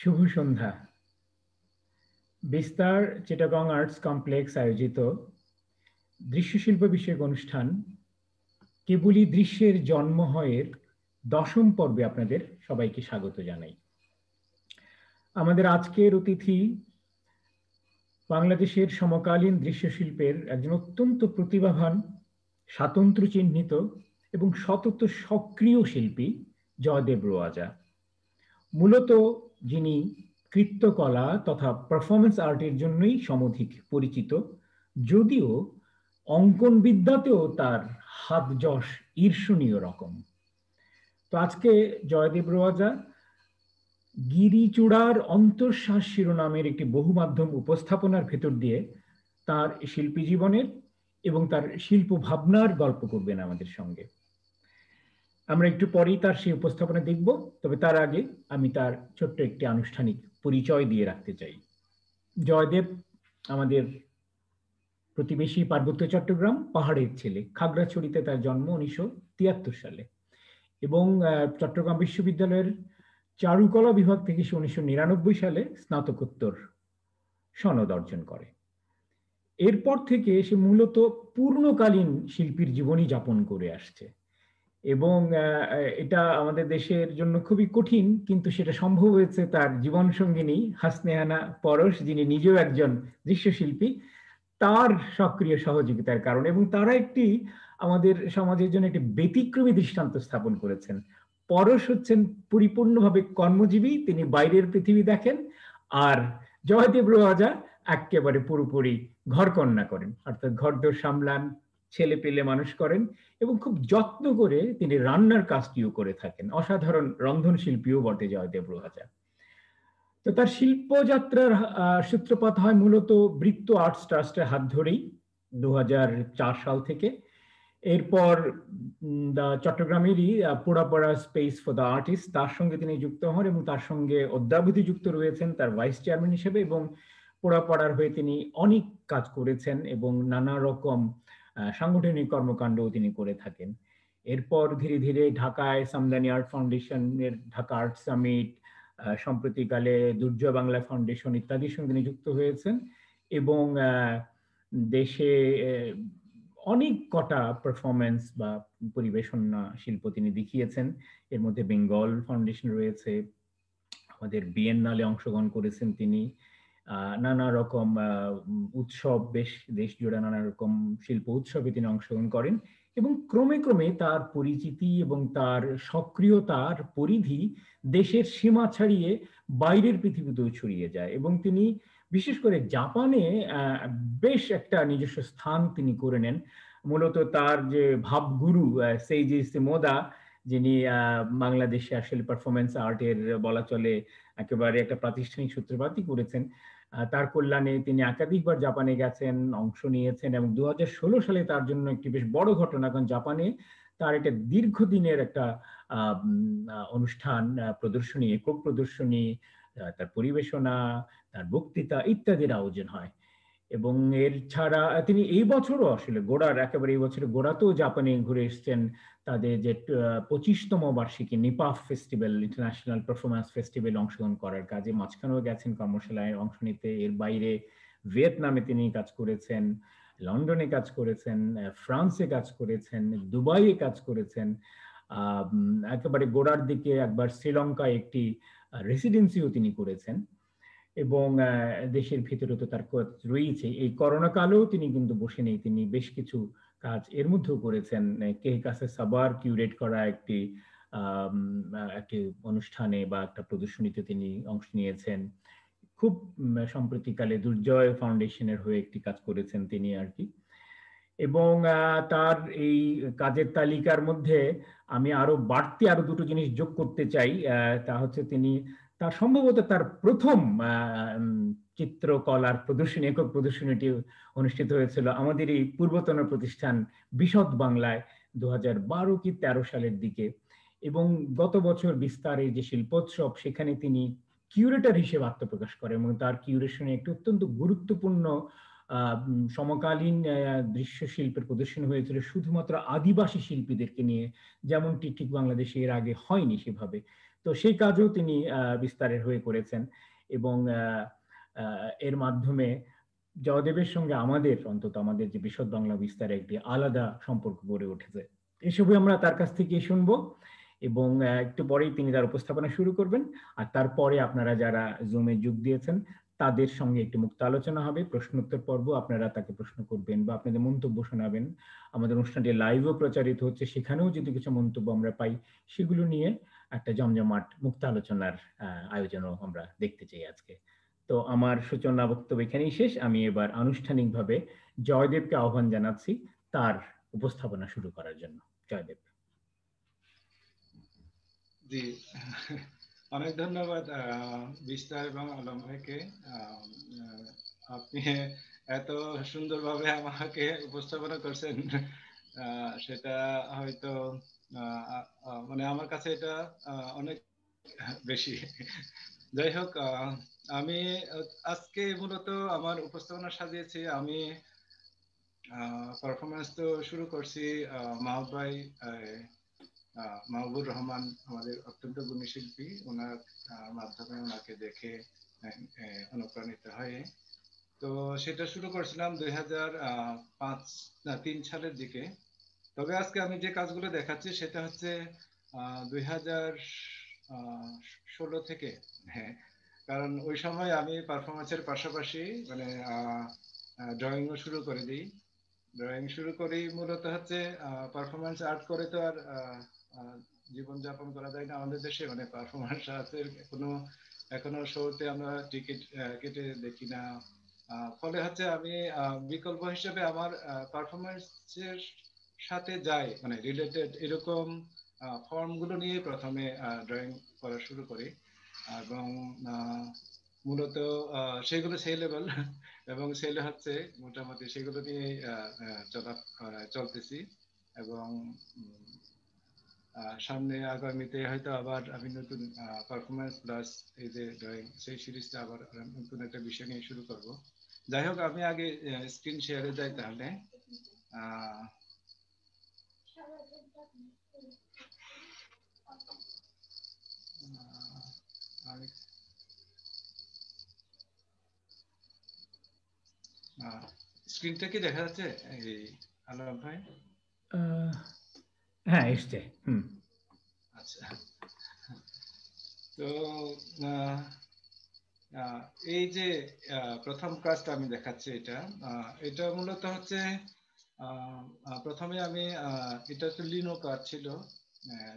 শুভ সন্ধ্যা। বিস্তার Chittagong arts complex আয়োজিত দৃশ্যশিল্প বিষয়ক অনুষ্ঠান কেবলই দৃশ্যের জন্ম হয়ের 10ম পর্বে আপনাদের সবাইকে স্বাগত জানাই। আমাদের আজকের অতিথি বাংলাদেশের সমকালীন দৃশ্যশিল্পের একজন অত্যন্ত প্রতিভাবান, স্বাতন্ত্র্য চিহ্নিত এবং সতত সক্রিয় শিল্পী জয়দেব রোয়াজা। মূলত যিনি কৃত্যকলা তথা পারফরমেন্স আর্টের জন্যই সমধিক পরিচিত, যদিও অঙ্কন বিদ্যাতেও তার হাত যশ ঈর্ষণীয় রকম। তো আজকে জয়দেব রোয়াজা গিরিচূড়ার অন্তঃশ্বাস শিরোনামের একটি বহুমাধ্যম উপস্থাপনার ভেতর দিয়ে তার শিল্পী জীবনের এবং তার শিল্প ভাবনার গল্প করবেন আমাদের সঙ্গে। আমরা একটু পরেই তার সেই উপস্থাপনা দেখব, তবে তার আগে আমি তার ছোট্ট একটি আনুষ্ঠানিক পরিচয় দিয়ে রাখতে চাই। জয়দেব আমাদের প্রতিবেশী পার্বত্য চট্টগ্রাম, পাহাড়ের ছেলে। খাগড়াছড়িতে তার জন্ম 1973 সালে এবং চট্টগ্রাম বিশ্ববিদ্যালয়ের চারুকলা বিভাগ থেকে সে 1999 সালে স্নাতকোত্তর সনদ অর্জন করে। এরপর থেকে সে মূলত পূর্ণকালীন শিল্পীর জীবনই যাপন করে আসছে এবং এটা আমাদের দেশের জন্য খুবই কঠিন, কিন্তু সেটা সম্ভব হয়েছে তার জীবন সঙ্গিনী হাসনেহানা পরশ, যিনি নিজেও একজন দৃশ্যশিল্পী, তার সক্রিয় সহযোগিতার কারণে। এবং তারা একটি আমাদের সমাজের জন্য একটি ব্যতিক্রমী দৃষ্টান্ত স্থাপন করেছেন। পরশ হচ্ছেন পরিপূর্ণভাবে কর্মজীবী, তিনি বাইরের পৃথিবী দেখেন, আর জয়দেব রোয়াজা একেবারে পুরোপুরি ঘরকন্যা করেন, অর্থাৎ ঘরদোর সামলান, ছেলে পেলে মানুষ করেন এবং খুব যত্ন করে তিনি রান্নার কাজটিও করে থাকেন। অসাধারণ রন্ধন শিল্পীও বটে জয়দেব রোয়াজা। তো তার শিল্পযাত্রার সূত্রপাত হয় মূলত বৃত্ত আর্টস ট্রাস্টের হাত ধরেই 2004 সাল থেকে। এরপর চট্টগ্রামেরই Porapara space for the artist, তার সঙ্গে তিনি যুক্ত হন এবং তার সঙ্গে অদ্যাবধি যুক্ত রয়েছেন তার ভাইস চেয়ারম্যান হিসেবে, এবং পোড়াপাড়ার হয়ে তিনি অনেক কাজ করেছেন এবং নানা রকম সাংগঠনিক কর্মকাণ্ডও তিনি করে থাকেন। এরপর ধীরে ধীরে ঢাকায় সামদানি আর্ট ফাউন্ডেশনের ঢাকা আর্ট সামিট, সম্প্রতিকালে দুর্জয় বাংলা ফাউন্ডেশন ইত্যাদির সঙ্গে যুক্ত হয়েছেন এবং দেশে অনেক কটা পারফরমেন্স বা পরিবেশনা শিল্প তিনি দেখিয়েছেন। এর মধ্যে বেঙ্গল ফাউন্ডেশন রয়েছে, আমাদের বিএননালে অংশগ্রহণ করেছেন তিনি, নানা রকম উৎসব, দেশ জুড়ে নানা রকম শিল্প উৎসবে তিনি অংশগ্রহণ করেন এবং ক্রমে ক্রমে তার পরিচিতি এবং তার সক্রিয়তার পরিধি দেশের সীমা ছাড়িয়ে বাইরের পৃথিবীতেও ছড়িয়ে যায় এবং তিনি বিশেষ করে জাপানে বেশ একটা নিজস্ব স্থান তিনি করে নেন। মূলত তার যে ভাবগুরু সেইজি সিমোদা, যিনি বাংলাদেশে আসলে পারফরমেন্স আর্টের বলা চলে একেবারে একটা প্রাতিষ্ঠানিক সূত্রপাতই করেছেন, তার কল্যাণে তিনি একাধিকবার জাপানে গেছেন, অংশ নিয়েছেন এবং 2016 সালে তার জন্য একটি বেশ বড় ঘটনা, কারণ জাপানে তার একটা দীর্ঘদিনের একটা অনুষ্ঠান, প্রদর্শনী, একক প্রদর্শনী, তার পরিবেশনা, তার বক্তৃতা ইত্যাদির আয়োজন হয়। এবং এর ছাড়া তিনি এই বছরও আসলে একেবারে এই বছরের গোড়াতেও জাপানে ঘুরে এসেছেন তাদের যে 25তম বার্ষিকী নিপাফ ফেস্টিভ্যাল, ইন্টারন্যাশনাল পারফরমেন্স ফেস্টিভ্যাল অংশগ্রহণ করার কাজে। মাঝখানেও গেছেন কর্মশালায় অংশ নিতে। এর বাইরে ভিয়েতনামে তিনি কাজ করেছেন, লন্ডনে কাজ করেছেন, ফ্রান্সে কাজ করেছেন, দুবাইয়ে কাজ করেছেন, একেবারে গোড়ার দিকে একবার শ্রীলঙ্কায় একটি রেসিডেন্সিও তিনি করেছেন এবং দেশের ভিতরে তো তার কাজ রয়েছে। এই করোনা কালেও তিনি কিন্তু বসে নেই, তিনি বেশ কিছু কাজ এর মধ্যেও করেছেন। কে কাছে সাবার কিউরেট করা একটি অনুষ্ঠানে বা একটা প্রদর্শনীতে তিনি অংশ নিয়েছেন। খুব সম্প্রতিকালে দুর্জয় ফাউন্ডেশনের হয়ে একটি কাজ করেছেন তিনি আর কি। এবং তার এই কাজের তালিকার মধ্যে আমি আরো দুটো জিনিস যোগ করতে চাই। তা হচ্ছে তিনি সম্ভবত তার প্রথম চিত্রকলার প্রদর্শনী, একক প্রদর্শনীটি অনুষ্ঠিত হয়েছিল আমাদের এই পূর্বতন প্রতিষ্ঠান বিশদ বাংলায় 2012 কি 13 সালের দিকে। এবং গত বছর বিস্তারের যে শিল্পোৎসব, সেখানে তিনি কিউরেটর হিসেবে আত্মপ্রকাশ করেন এবং তার কিউরেশনে একটি অত্যন্ত গুরুত্বপূর্ণ সমকালীন দৃশ্য শিল্পের প্রদর্শনী হয়েছিল শুধুমাত্র আদিবাসী শিল্পীদেরকে নিয়ে, যেমনটি ঠিক বাংলাদেশে এর আগে হয়নি সেভাবে। তো সেই কাজও তিনি বিস্তারের হয়ে করেছেন, এবং এর মাধ্যমে জয়দেবের সঙ্গে আমাদের, অন্তত আমাদের যে বিশদ বাংলা বিস্তারে একটি আলাদা সম্পর্ক গড়ে উঠেছে। এসবই আমরা তার কাছ থেকে শুনবো, এবং একটু পরেই তিনি তার উপস্থাপনা শুরু করবেন। আর তারপরে আপনারা যারা জুমে যোগ দিয়েছেন তাদের সঙ্গে একটি মুক্ত আলোচনা হবে, প্রশ্নোত্তর পর্ব, আপনারা তাকে প্রশ্ন করবেন বা আপনাদের মন্তব্য শোনাবেন। আমাদের অনুষ্ঠানটি লাইভও প্রচারিত হচ্ছে, সেখানেও যদি কিছু মন্তব্য আমরা পাই সেগুলো নিয়ে একটা জমজমাট মুক্ত আলোচনার আয়োজনও আমরা দেখতে চাই আজকে। তো আমার সূচনা বক্তব্য এখানেই শেষ। আমি এবার আনুষ্ঠানিকভাবে জয়দেবকে আহ্বান জানাচ্ছি তার উপস্থাপনা শুরু করার জন্য। জয়দেব। জি, অনেক ধন্যবাদ বিস্তার এবং আলম ভাইকে। আপনি এত সুন্দরভাবে আমাকে উপস্থাপনা করছেন, সেটা হয়তো মানে আমার কাছে এটা অনেক বেশি। যাই হোক, আমি আজকে মূলত আমার উপস্থাপনা সাজিয়েছি। আমি পারফরমেন্স তো শুরু করছি মাহবুব ভাই, মাহবুবুর রহমান, আমাদের অত্যন্ত গুণী শিল্পী, ওনার মাধ্যমে ওনাকে দেখে অনুপ্রাণিত হয়ে। তো সেটা শুরু করেছিলাম 2003 সালের দিকে। তবে আজকে আমি যে কাজগুলো দেখাচ্ছি সেটা হচ্ছে 2016 থেকে। হ্যাঁ, কারণ ওই সময় আমি পারফরমেন্সের পাশাপাশি মানে ড্রয়িংও শুরু করে দিই। ড্রয়িং শুরু করি মূলত হচ্ছে পারফরমেন্স আর্ট করে তো আর জীবনযাপন করা যায় না আমাদের দেশে, মানে পারফরমেন্স আর্টের কোনো এখনো শোতে আমরা টিকিট কেটে দেখি না। ফলে হচ্ছে আমি বিকল্প হিসেবে আমার পারফরমেন্সের সাথে যাই, মানে রিলেটেড এরকম ফর্মগুলো নিয়ে প্রথমে ড্রয়িং করা শুরু করি, এবং মূলত সেগুলো সেই লেভেল এবং সেল হচ্ছে মোটামুটি, সেগুলো নিয়ে চলতেছি। এবং সামনে আগামীতে হয়তো আবার আমি নতুন পারফরমেন্স প্লাস এই যে ড্রয়িং, সেই সিরিজটা আবার নতুন একটা বিষয় নিয়ে শুরু করব। যাই হোক, আমি আগে স্ক্রিন শেয়ারে যাই তাহলে। স্ক্রিনটা কি দেখা যাচ্ছে এই আলম ভাই? হ্যাঁ, এসছে। আচ্ছা, তো এই যে প্রথম কাজটা আমি দেখাচ্ছি, এটা মূলত হচ্ছে প্রথমে আমি এটা তো লিনো কার্ড ছিল,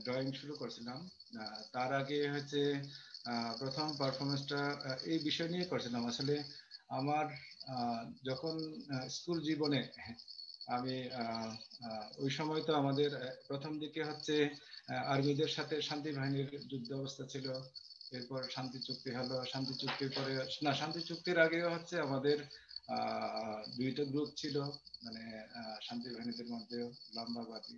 ড্রয়িং শুরু করছিলাম। তার আগে হচ্ছে প্রথম পারফরমেন্সটা এই বিষয় নিয়ে করছিলাম। আসলে আমার যখন স্কুল জীবনে আমি ওই সময় তো আমাদের প্রথম দিকে হচ্ছে আরবিদের সাথে শান্তি বাহিনীর যুদ্ধ অবস্থা ছিল। এরপর শান্তি চুক্তি হলো, শান্তি চুক্তির পরে না, শান্তি চুক্তির আগেও হচ্ছে আমাদের দুইটা গ্রুপ ছিল, মানে শান্তি বাহিনীদের মধ্যে লম্বাবাদী।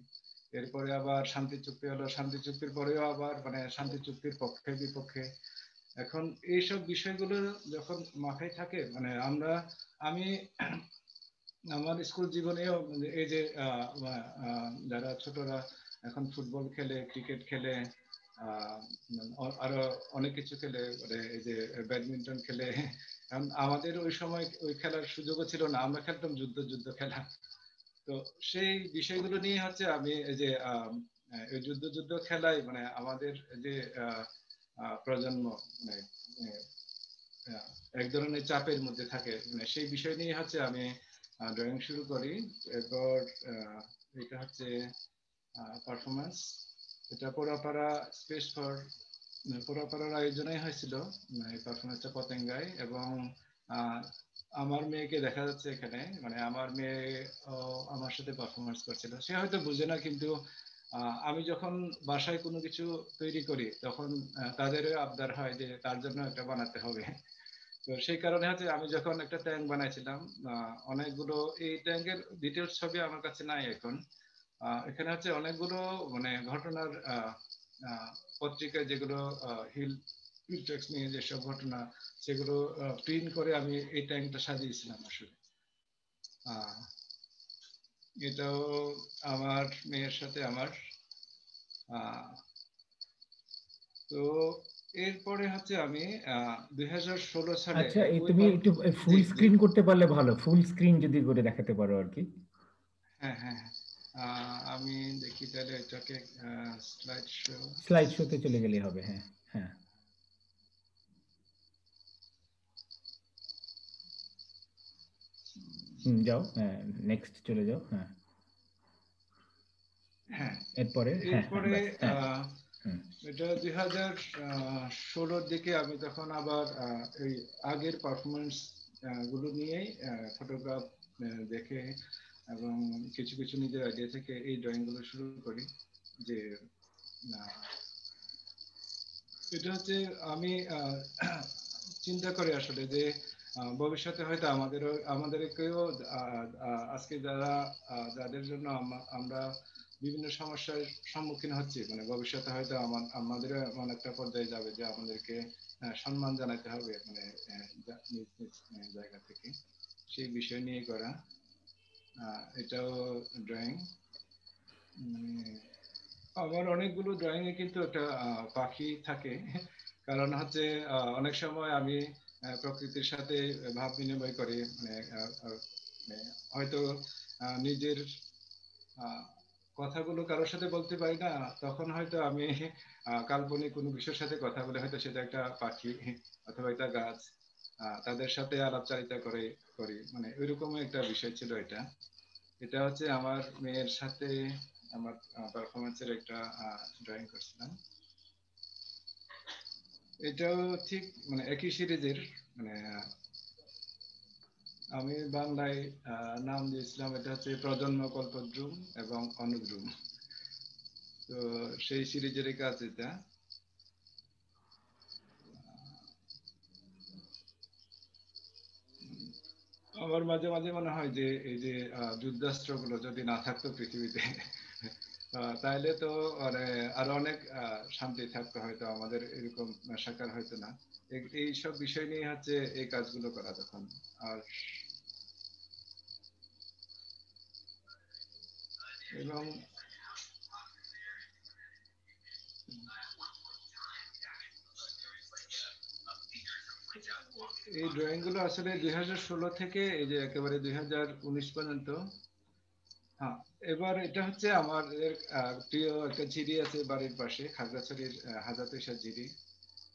এরপরে আবার শান্তি চুক্তি হলো, শান্তি চুক্তির পরেও আবার মানে শান্তি চুক্তির পক্ষে বিপক্ষে। এখন এইসব বিষয়গুলো যখন মাথায় থাকে, মানে আমি আমার স্কুল জীবনেও এই যে যারা ছোটরা এখন ফুটবল খেলে, ক্রিকেট খেলে, আরো অনেক কিছু খেলে, মানে এই যে ব্যাডমিন্টন খেলে, আমাদের ওই সময় ওই খেলার সুযোগও ছিল না, আমরা খেলতাম যুদ্ধ যুদ্ধ খেলা। তো সেই বিষয়গুলো নিয়ে হচ্ছে আমি এই যে এই যুদ্ধ যুদ্ধ খেলায় মানে আমাদের যে প্রজন্ম মানে এক ধরনের চাপের মধ্যে থাকে, মানে সেই বিষয় নিয়ে হচ্ছে আমি ড্রয়িং শুরু করি। এরপর এটা হচ্ছে পারফরমেন্স, এটা পোড়াপাড়া স্পেস ফর পোড়াপাড়ার আয়োজনই হয়েছিল এই পারফরমেন্সটা পতেঙ্গায়। এবং আমার মেয়েকে দেখা যাচ্ছে এখানে, মানে আমার মেয়ে আমার সাথে পারফরমেন্স করছিল। সে হয়তো বুঝে না, কিন্তু আমি যখন বাসায় কোনো কিছু তৈরি করি তখন তাদের আবদার হয় যে তার জন্য একটা বানাতে হবে। তো সেই কারণে হচ্ছে আমি যখন একটা ট্যাঙ্ক বানাইছিলাম, অনেকগুলো এই ট্যাঙ্কের ডিটেলস ছবি আমার কাছে নাই এখন। এখানে হচ্ছে অনেকগুলো মানে ঘটনার পত্রিকায় যেগুলো হিল টেক্স নিয়ে যেসব ঘটনা, সেগুলো প্রিন্ট করে আমি এই ট্যাঙ্কটা সাজিয়েছিলাম আসলে। আহ, এটাও আমার মেয়ের সাথে আমার। তো এরপরে হচ্ছে আমি 2016 সালে আচ্ছা, এই ওই তুমি একটু জি ফুল জি স্ক্রিন করতে পারলে ভালো, ফুল স্ক্রিন যদি করে দেখাতে পারো আর কি। হ্যাঁ হ্যাঁ হ্যাঁ। আমি দেখি তাহলে এটাকে স্লাইড শো। স্লাইড শোতে চলে গেলেই হবে, হ্যাঁ। হ্যাঁ। যাও, হ্যাঁ, নেক্সট চলে যাও, হ্যাঁ। হ্যাঁ, এরপরে, হ্যাঁ হ্যাঁ, এরপরে ব্যাস, হ্যাঁ। হুম। এটা 2016-র দিকে আমি তখন আবার এই আগের পারফরমেন্স গুলো নিয়েই ফটোগ্রাফ দেখে এবং কিছু কিছু নিজের আইডিয়া থেকে এই ড্রয়িং গুলো শুরু করি। যে আহ, এটা হচ্ছে আমি চিন্তা করি আসলে যে ভবিষ্যতে হয়তো আমাদেরকেও আজকে যাদের জন্য আমরা বিভিন্ন সমস্যার সম্মুখীন হচ্ছি, মানে ভবিষ্যতে হয়তো আমাদের এমন একটা পর্যায়ে যাবে যে আমাদেরকে সম্মান জানাতে হবে, মানে নিজ নিজ জায়গা থেকে। সেই বিষয় নিয়ে করা এটাও ড্রয়িং। আমার অনেকগুলো ড্রয়িং এ কিন্তু একটা পাখি থাকে, কারণ হচ্ছে অনেক সময় আমি প্রকৃতির সাথে ভাব বিনিময় করি, মানে মানে হয়তো নিজের আহ, কথাগুলো কারোর সাথে বলতে পারি না, তখন হয়তো আমি কাল্পনিক কোনো বিষয়ের সাথে কথা বলে, হয়তো সেটা একটা পাখি অথবা একটা গাছ, তাদের সাথে আলাপচারিতা করে করি, মানে ওইরকম একটা বিষয় ছিল এটা। এটা হচ্ছে আমার মেয়ের সাথে আমার পারফরমেন্সের একটা ড্রয়িং করছিলাম। এটাও ঠিক মানে একই সিরিজের, মানে আমি বাংলায় নাম দিয়েছিলাম, এটা হচ্ছে প্রজন্ম কল্পদ্রুম এবং অনুদ্রুম। তো সেই সিরিজের কাজ এটা। আমার মাঝে মাঝে মনে হয় যে এই যে যুদ্ধাস্ত্রগুলো যদি না থাকতো পৃথিবীতে, তাহলে তো মানে আরো অনেক শান্তি থাকতো, হয়তো আমাদের এরকম মেশাকার হয়তো না। এই সব বিষয় নিয়ে হচ্ছে এই কাজগুলো করা তখন। আর এবং এই ড্রয়িং গুলো আসলে 2016 থেকে এই যে একেবারে 2019 পর্যন্ত। হ্যাঁ, এবার এটা হচ্ছে আমাদের প্রিয় একটা ঝিরি আছে বাড়ির পাশে, খাগড়াছড়ির হাজারতৈশা ঝিরি।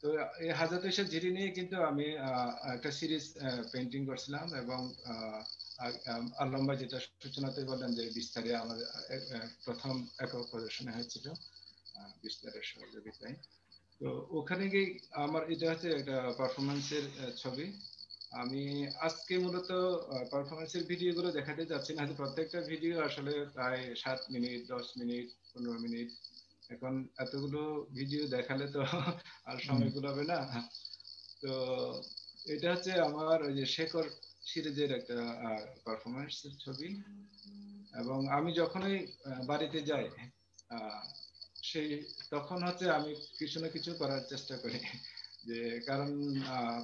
তো এই হাজারতৈশা ঝিরি নিয়ে কিন্তু আমি একটা সিরিজ পেন্টিং করছিলাম, এবং আলম্বা যেটা সূচনাতে বললেন যে বিস্তারে আমাদের প্রথম একক প্রদর্শনী হয়েছিল বিস্তারের সহযোগিতায়। তো ওখানে গিয়ে আমার এটা হচ্ছে একটা পারফরমেন্সের ছবি। আমি আজকে মূলত পারফরমেন্সের ভিডিও গুলো দেখাতে যাচ্ছি না, হয়তো প্রত্যেকটা ভিডিও আসলে প্রায় 7 মিনিট, 10 মিনিট, 15 মিনিট। এখন এতগুলো ভিডিও দেখালে তো আর হুম। সময় কুলাবে না। তো এটা হচ্ছে আমার ওই যে শেখর সিরিজের একটা পারফরমেন্স ছবি। এবং আমি যখনই বাড়িতে যাই আহ, সেই তখন হচ্ছে আমি কিছু না কিছু করার চেষ্টা করি, যে কারণ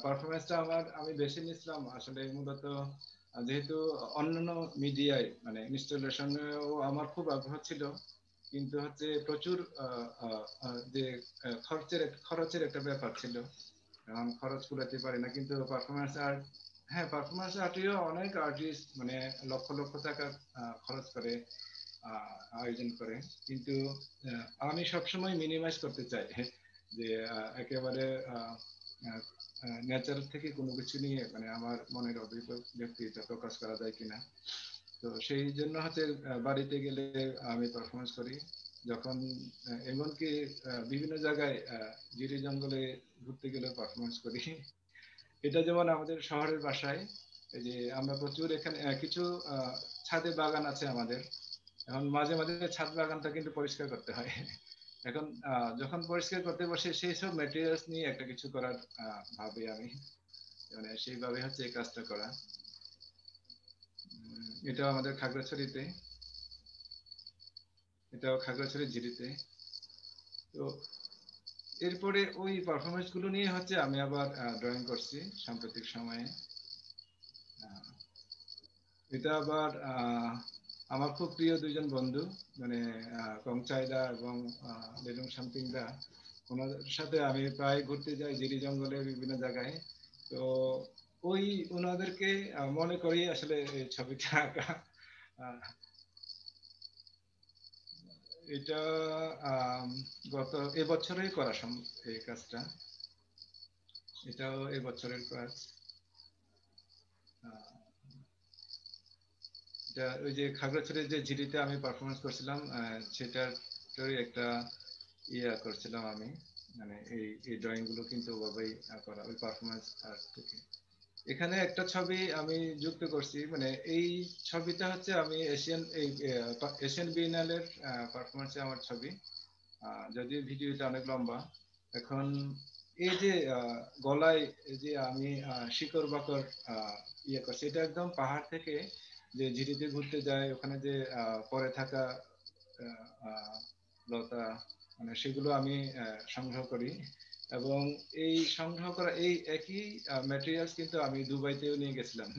পারফরমেন্সটা আমি বেছে নিয়েছিলাম আসলে মূলত যেহেতু অন্যান্য মিডিয়ায় মানে ইনস্টলেশনেও আমার খুব আগ্রহ ছিল, কিন্তু হচ্ছে প্রচুর যে খরচের একটা ব্যাপার ছিল, এখন খরচ কুলাতে পারি না। কিন্তু পারফরমেন্স আর্ট, হ্যাঁ পারফরমেন্স আর্টেও অনেক আর্টিস্ট মানে লক্ষ লক্ষ টাকা খরচ করে আয়োজন করে, কিন্তু আমি সবসময় মিনিমাইজ করতে চাই, যে একেবারে নেচার থেকে কোনো কিছু নিয়ে মানে আমার মনের অভিব্যক্তিটা প্রকাশ করা যায় কিনা। তো সেই জন্য হচ্ছে বাড়িতে গেলে আমি পারফরমেন্স করি, যখন এমনকি বিভিন্ন জায়গায় জিরি জঙ্গলে ঘুরতে গেলে পারফরমেন্স করি। এটা যেমন আমাদের শহরের বাসায়, এই যে আমরা প্রচুর এখানে কিছু ছাদে বাগান আছে আমাদের, এখন মাঝে মাঝে ছাদ বাগানটা কিন্তু পরিষ্কার করতে হয়। এখন যখন পরিষ্কার করতে বসে সেই সব ম্যাটেরিয়ালস নিয়ে একটা কিছু করার ভাবে আমি, মানে সেইভাবে হচ্ছে এই কাজটা করা। এটা আমাদের খাগড়াছড়িতে, এটাও খাগড়াছড়ির ঝিরিতে। তো এরপরে ওই পারফরমেন্স গুলো নিয়ে হচ্ছে আমি আবার ড্রয়িং করছি সাম্প্রতিক সময়ে। এটা আবার আমার খুব প্রিয় দুইজন বন্ধু, মানে কংচাইদা এবং লেলুং সামতিংদা। ওনাদের সাথে আমি প্রায় ঘুরতে যাই জিরি জঙ্গলে বিভিন্ন জায়গায়। তো ওই ওনাদেরকে মনে করি আসলে এই ছবিটা আঁকা। আহ, এটা গত এবছরই করা সম্ভব এই কাজটা। এটাও এবছরের কাজ। আহ, এটা ওই যে খাগড়াছড়ির যে ঝিরিতে আমি পারফরমেন্স করছিলাম, সেটারই একটা ইয়ে করছিলাম আমি। মানে এই ড্রয়িং গুলো কিন্তু ওভাবেই করা, ওই পারফরমেন্স আর্ট থেকে। এখানে একটা ছবি আমি যুক্ত করছি, মানে এই ছবিটা হচ্ছে আমি এশিয়ান বিএনালের পারফরমেন্সে আমার ছবি। যদিও ভিডিওটা অনেক লম্বা। এখন এই যে গলায় এই যে আমি শিকড় বাকড় ইয়ে করছি, এটা একদম পাহাড় থেকে যে ঝিরিতে ঘুরতে যায়, ওখানে যে পরে থাকা আহ, আহ, লতা, মানে সেগুলো আমি সংগ্রহ করি। এবং এই সংগ্রহ করা এই একই ম্যাটেরিয়ালস কিন্তু আমি দুবাইতেও নিয়ে গেছিলাম।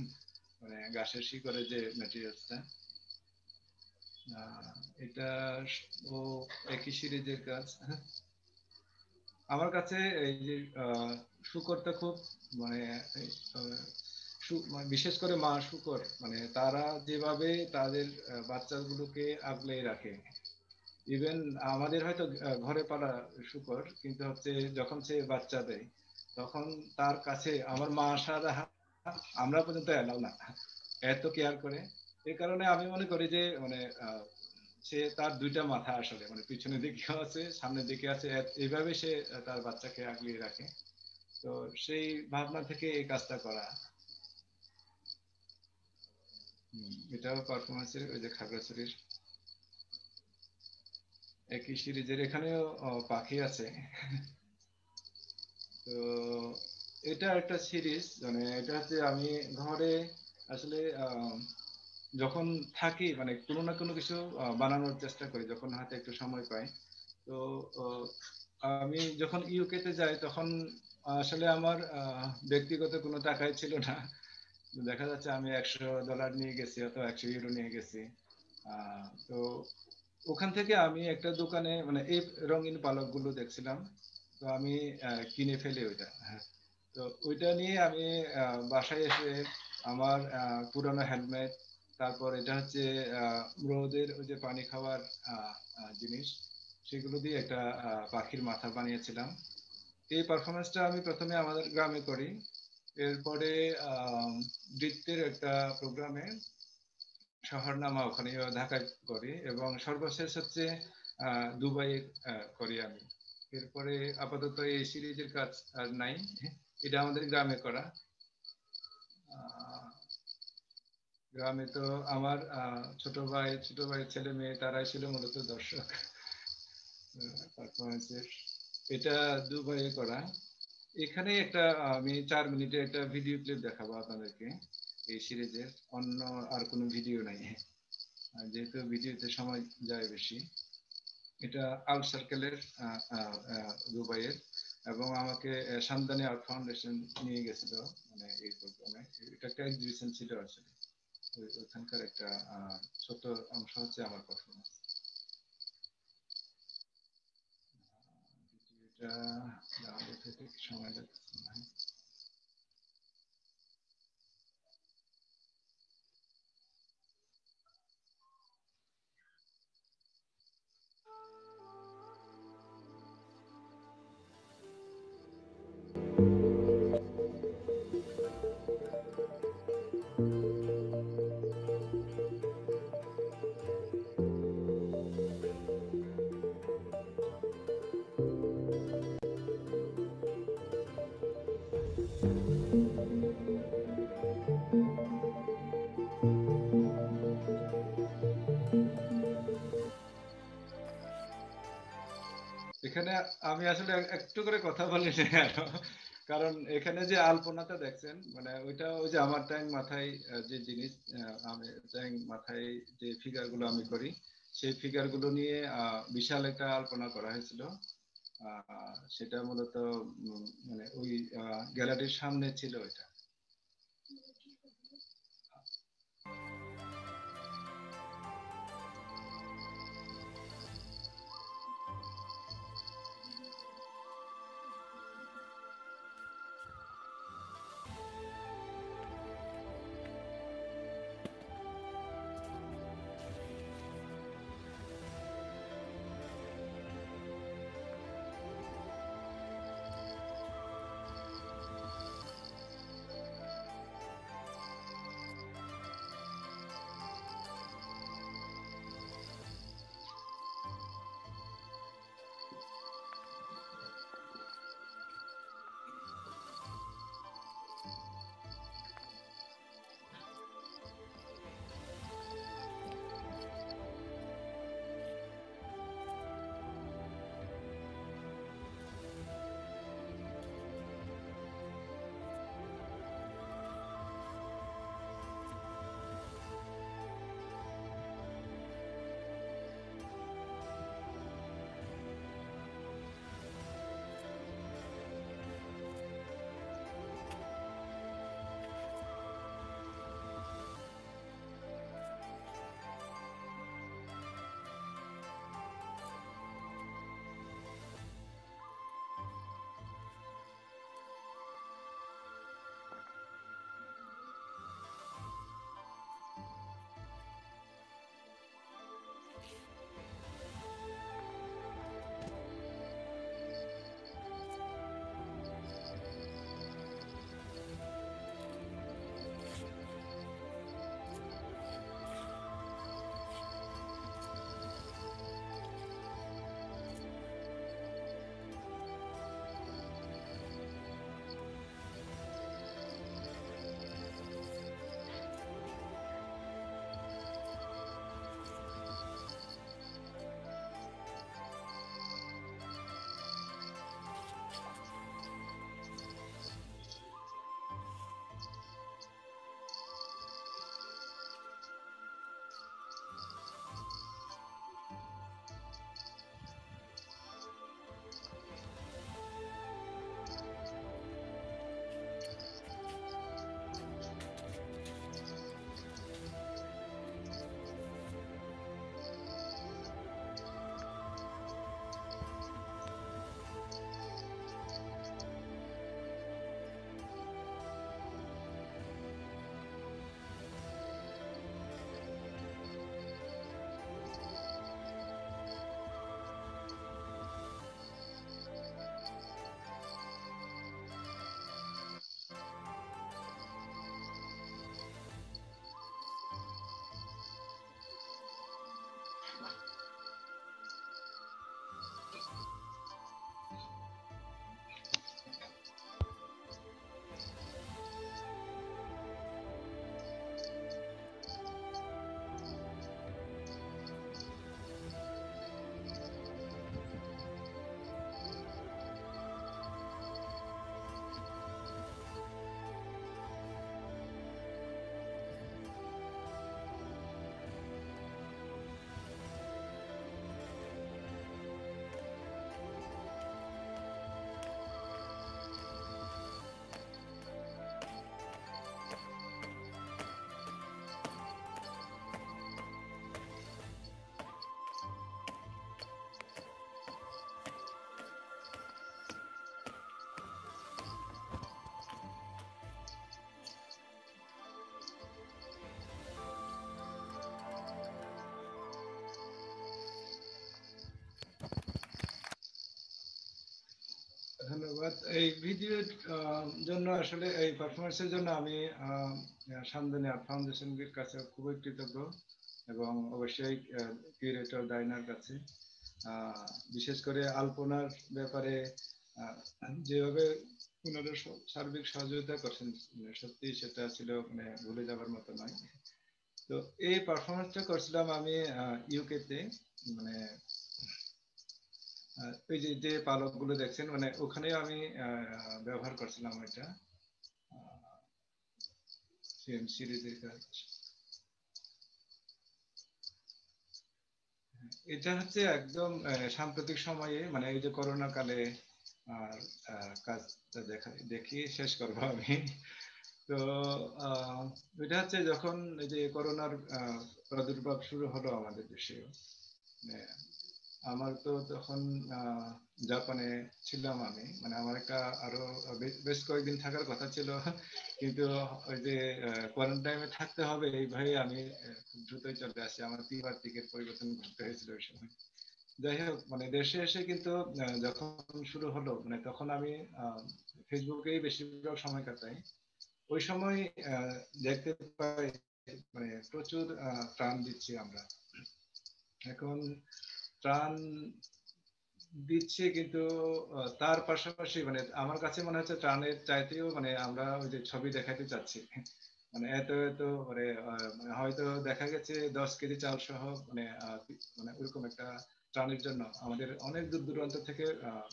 মানে গাছের শিকড়ের যে ম্যাটেরিয়ালসটা, এটা ও একই সিরিজের কাজ। আমার কাছে এই যে শূকরটা খুব মানে আহ, মানে বিশেষ করে মা শূকর, মানে তারা যেভাবে তাদের বাচ্চাগুলোকে আগলে রাখে। ইভেন আমাদের হয়তো ঘরে পালা শূকর, কিন্তু হচ্ছে যখন সে বাচ্চা দেয় তখন তার কাছে আমার মা ছাড়া আমরা পর্যন্ত এলাও না, এত কেয়ার করে। এই কারণে আমি মনে করি যে মানে সে তার দুইটা মাথা আসলে, মানে পিছনের দিকে আছে সামনের দিকে আছে, এইভাবে সে তার বাচ্চাকে আগলিয়ে রাখে। তো সেই ভাবনা থেকে এই কাজটা করা। এটাও পারফরমেন্সের ওই যে খাগড়াছড়ির একই সিরিজের, এখানেও পাখি আছে। তো এটা একটা সিরিজ, মানে এটা হচ্ছে আমি ঘরে আসলে যখন থাকি মানে কোনো না কোনো কিছু বানানোর চেষ্টা করি যখন হাতে একটু সময় পাই। তো আমি যখন ইউকে তে যাই তখন আসলে আমার ব্যক্তিগত কোনো টাকাই ছিল না। দেখা যাচ্ছে আমি $100 নিয়ে গেছি অথবা €100 নিয়ে গেছি। তো ওখান থেকে আমি একটা দোকানে মানে এই রঙিন পালকগুলো দেখছিলাম। তো আমি কিনে ফেলি ওইটা। হ্যাঁ। তো ওইটা নিয়ে আমি বাসায় এসে আমার পুরানো হেলমেট, তারপর এটা হচ্ছে রোদের ওই যে পানি খাওয়ার জিনিস, সেগুলো দিয়ে একটা পাখির মাথা বানিয়েছিলাম। এই পারফরমেন্সটা আমি প্রথমে আমাদের গ্রামে করি। এরপরে নৃত্যের একটা প্রোগ্রামে শহরনামা ওখানে ঢাকায় করি, এবং সর্বশেষ হচ্ছে দুবাইয়ে করি আমি। এরপরে আপাতত এই সিরিজের কাজ আর নাই, এটা আমাদের গ্রামে করা। আহ, গ্রামে তো আমার ছোট ভাই ছেলে মেয়ে তারাই ছিল মূলত দর্শক পারফরমেন্সের। এটা দুবাইয়ে করা। এখানে একটা আমি 4 মিনিটের একটা ভিডিও ক্লিপ দেখাবো আপনাদেরকে এই সিরিজের। অন্য আর কোনো ভিডিও নাই, যেহেতু ভিডিওতে সময় যায় বেশি। এটা আল সার্কেলের দুবাইয়ের, এবং আমাকে সান্দানি আর্ট ফাউন্ডেশন নিয়ে গেছিল মানে এই প্রোগ্রামে। এটা একটা এক্সিবিশন ছিল আসলে, ওইখানকার একটা ছোট অংশ হচ্ছে আমার পারফরমেন্স। ভিডিওটা ডাউনলোড হতে সময় লাগছে না। এখানে আমি আসলে একটু করে কথা বলি না আরো, কারণ এখানে যে আলপনাটা দেখছেন মানে ওইটা ওই যে আমার ট্যাং মাথায় যে জিনিস, আমি ট্যাং মাথায় যে ফিগার গুলো আমি করি, সেই ফিগার গুলো নিয়ে বিশাল একটা আলপনা করা হয়েছিল। সেটা মূলত মানে ওই গ্যালারির সামনে ছিল এটা। এই ভিডিওর জন্য আসলে এই পারফরমেন্সের জন্য আমি শামদানি আর্ট ফাউন্ডেশনের কাছে খুবই কৃতজ্ঞ এবং অবশ্যই কিউরেটর ডাইনার কাছে, বিশেষ করে আলপনার ব্যাপারে যেভাবে ওনারা সার্বিক সহযোগিতা করছেন, সত্যি সেটা ছিল মানে ভুলে যাবার মতো নয়। তো এই পারফরমেন্সটা করছিলাম আমি ইউকে তে, মানে ওই যে যে পালক গুলো দেখছেন মানে ওখানে আমি ব্যবহার করছিলাম এটা সেম সিরিজের কাজ। এটা হচ্ছে একদম সাম্প্রতিক সময়ে, মানে এই যে করোনা কালে কাজটা দেখি শেষ করবো আমি। তো এটা হচ্ছে যখন এই যে করোনার প্রাদুর্ভাব শুরু হলো আমাদের দেশে, আমার তো তখন জাপানে ছিলাম আমি, মানে আমার একটা আরো বেশ কয়েকদিন থাকার কথা ছিল, কিন্তু ওই যে কোয়ারেন্টাইনে থাকতে হবে এই ভয়ে আমি খুব দ্রুতই চলে আসি। আমার 3বার টিকিট পরিবর্তন করতে হয়েছিল ওই সময়। যাই হোক, মানে দেশে এসে কিন্তু যখন শুরু হলো, মানে তখন আমি ফেসবুকেই বেশিরভাগ সময় কাটাই। ওই সময় দেখতে পাই মানে প্রচুর ত্রাণ দিচ্ছি আমরা এখন, ত্রাণ দিচ্ছে, কিন্তু তার পাশাপাশি মানে আমার কাছে মনে হচ্ছে ত্রাণের চাইতেও মানে আমরা ওই যে ছবি দেখাতে চাচ্ছি, মানে এত এত মানে হয়তো দেখা গেছে 10 কেজি চাল সহ মানে মানে ওইরকম একটা ত্রাণের জন্য আমাদের অনেক দূর দূরান্ত থেকে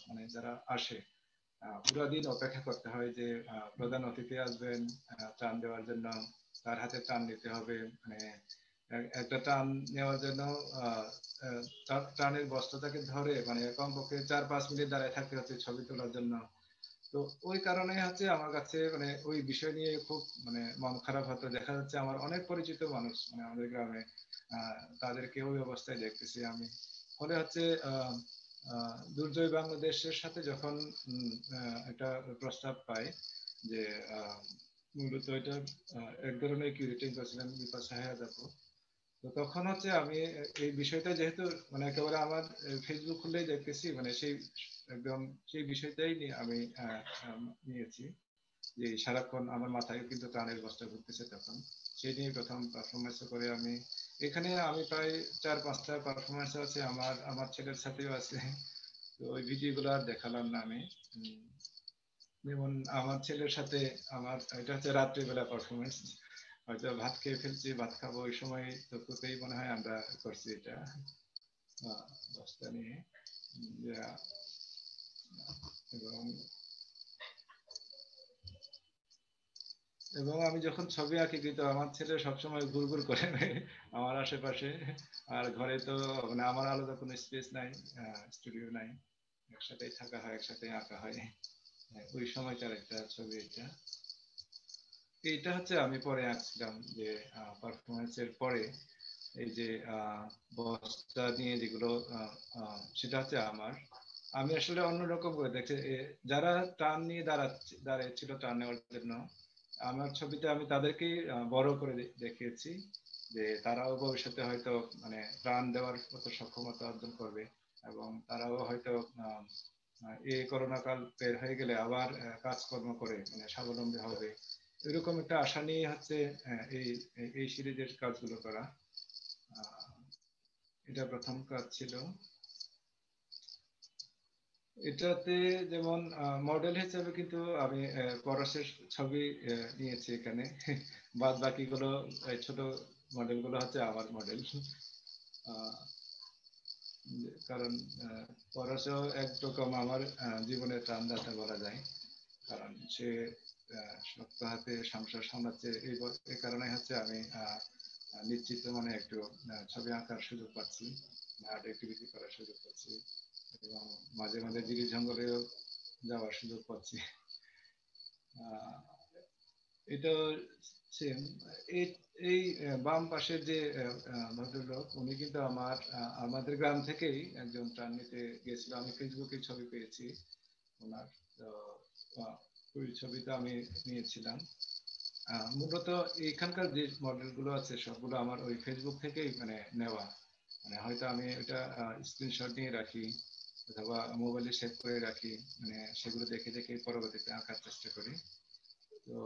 মানে যারা আসে পুরো দিন অপেক্ষা করতে হয় যে প্রধান অতিথি আসবেন ত্রাণ দেওয়ার জন্য, তার হাতে ত্রাণ নিতে হবে, মানে একটা ত্রাণ নেওয়ার জন্য ত্রাণের বস্তাটাকে ধরে মানে কমপক্ষে 4-5 মিনিট দাঁড়িয়ে থাকতে হচ্ছে ছবি তোলার জন্য। তো ওই কারণে হচ্ছে আমার কাছে মানে ওই বিষয় নিয়ে খুব মানে মন খারাপ হতো। দেখা যাচ্ছে আমার অনেক পরিচিত মানুষ মানে আমাদের গ্রামে, তাদেরকে ওই অবস্থায় দেখতেছি আমি। ফলে হচ্ছে দুর্জয় বাংলাদেশের সাথে যখন একটা প্রস্তাব পাই যে মূলত এটা এক ধরনের কিউরেটিং করছিলেন বিপাশা হায়াত আপু, তো তখন হচ্ছে আমি এই বিষয়টা যেহেতু মানে একেবারে আমার ফেসবুক খুললেই দেখতেছি, মানে সেই একদম সেই বিষয়টাই নিয়ে আমি নিয়েছি যে সারাক্ষণ আমার মাথায় কিন্তু প্রাণের বস্তা ঘুরতেছে। তখন সেই নিয়ে প্রথম পারফরমেন্স করে আমি এখানে আমি প্রায় 4-5টা পারফরমেন্স আছে, আমার আমার ছেলের সাথেও আছে। তো ওই ভিডিওগুলো আর দেখালাম না আমি। যেমন আমার ছেলের সাথে আমার এটা হচ্ছে রাত্রিবেলা পারফরমেন্স, হয়তো ভাত খেয়ে ফেলছি, ভাত খাবো ওই সময় তোকেই মনে হয় আমরা করছি এটা বস্তা নিয়ে। এবং এবং আমি যখন ছবি আঁকি কিন্তু আমার ছেলে সবসময় ঘুরঘুর করে আমার আশেপাশে। আর ঘরে তো মানে আমার আলাদা কোনো স্পেস নাই, স্টুডিও নাই, একসাথেই থাকা হয়, একসাথেই আঁকা হয়। ওই সময়টার একটা ছবি এটা। এইটা হচ্ছে আমি পরে আঁকছিলাম যে পারফরমেন্সের পরে এই যে বস্তা নিয়ে যেগুলো সেটা হচ্ছে আমার, আমি আসলে অন্যরকম করে দেখছি যারা ত্রাণ নিয়ে দাঁড়িয়েছিল ত্রাণ নেওয়ার জন্য, আমার ছবিতে আমি তাদেরকেই বড় করে দেখিয়েছি যে তারাও ভবিষ্যতে হয়তো মানে ত্রাণ দেওয়ার মতো সক্ষমতা অর্জন করবে এবং তারাও হয়তো এই করোনা কাল বের হয়ে গেলে আবার কাজকর্ম করে মানে স্বাবলম্বী হবে, এরকম একটা আশা নিয়ে হচ্ছে এই এই সিরিজের কাজগুলো করা। এটা প্রথম কাজ ছিল। এটাতে যেমন মডেল হিসেবে কিন্তু আমি পরশের ছবি নিয়েছি এখানে, বাদ বাকিগুলো ছোট মডেল গুলো হচ্ছে আমার মডেল। কারণ পরশও একরকম আমার জীবনের ত্রাণদাতা বলা যায়, কারণ সে শক্ত হাতে সংসার সামলাচ্ছে, এই কারণে হচ্ছে আমি নিশ্চিত মানে একটু ছবি আঁকার সুযোগ পাচ্ছি, আর্ট অ্যাক্টিভিটি করার সুযোগ পাচ্ছি এবং মাঝে মাঝে গিরি জঙ্গলেও যাওয়ার সুযোগ পাচ্ছি। এটা সেম। এই বাম পাশের যে ভদ্রলোক উনি কিন্তু আমাদের গ্রাম থেকেই একজন ত্রাণ নিতে গিয়েছিল, আমি ফেসবুকে ছবি পেয়েছি ওনার, তো ওই ছবিটা আমি নিয়েছিলাম। মূলত এখানকার যে মডেলগুলো আছে সবগুলো আমার ওই ফেসবুক থেকেই মানে নেওয়া, মানে হয়তো আমি ওটা স্ক্রিনশট নিয়ে রাখি অথবা মোবাইলে সেভ করে রাখি, মানে সেগুলো দেখে দেখে পরবর্তীতে আঁকার চেষ্টা করি। তো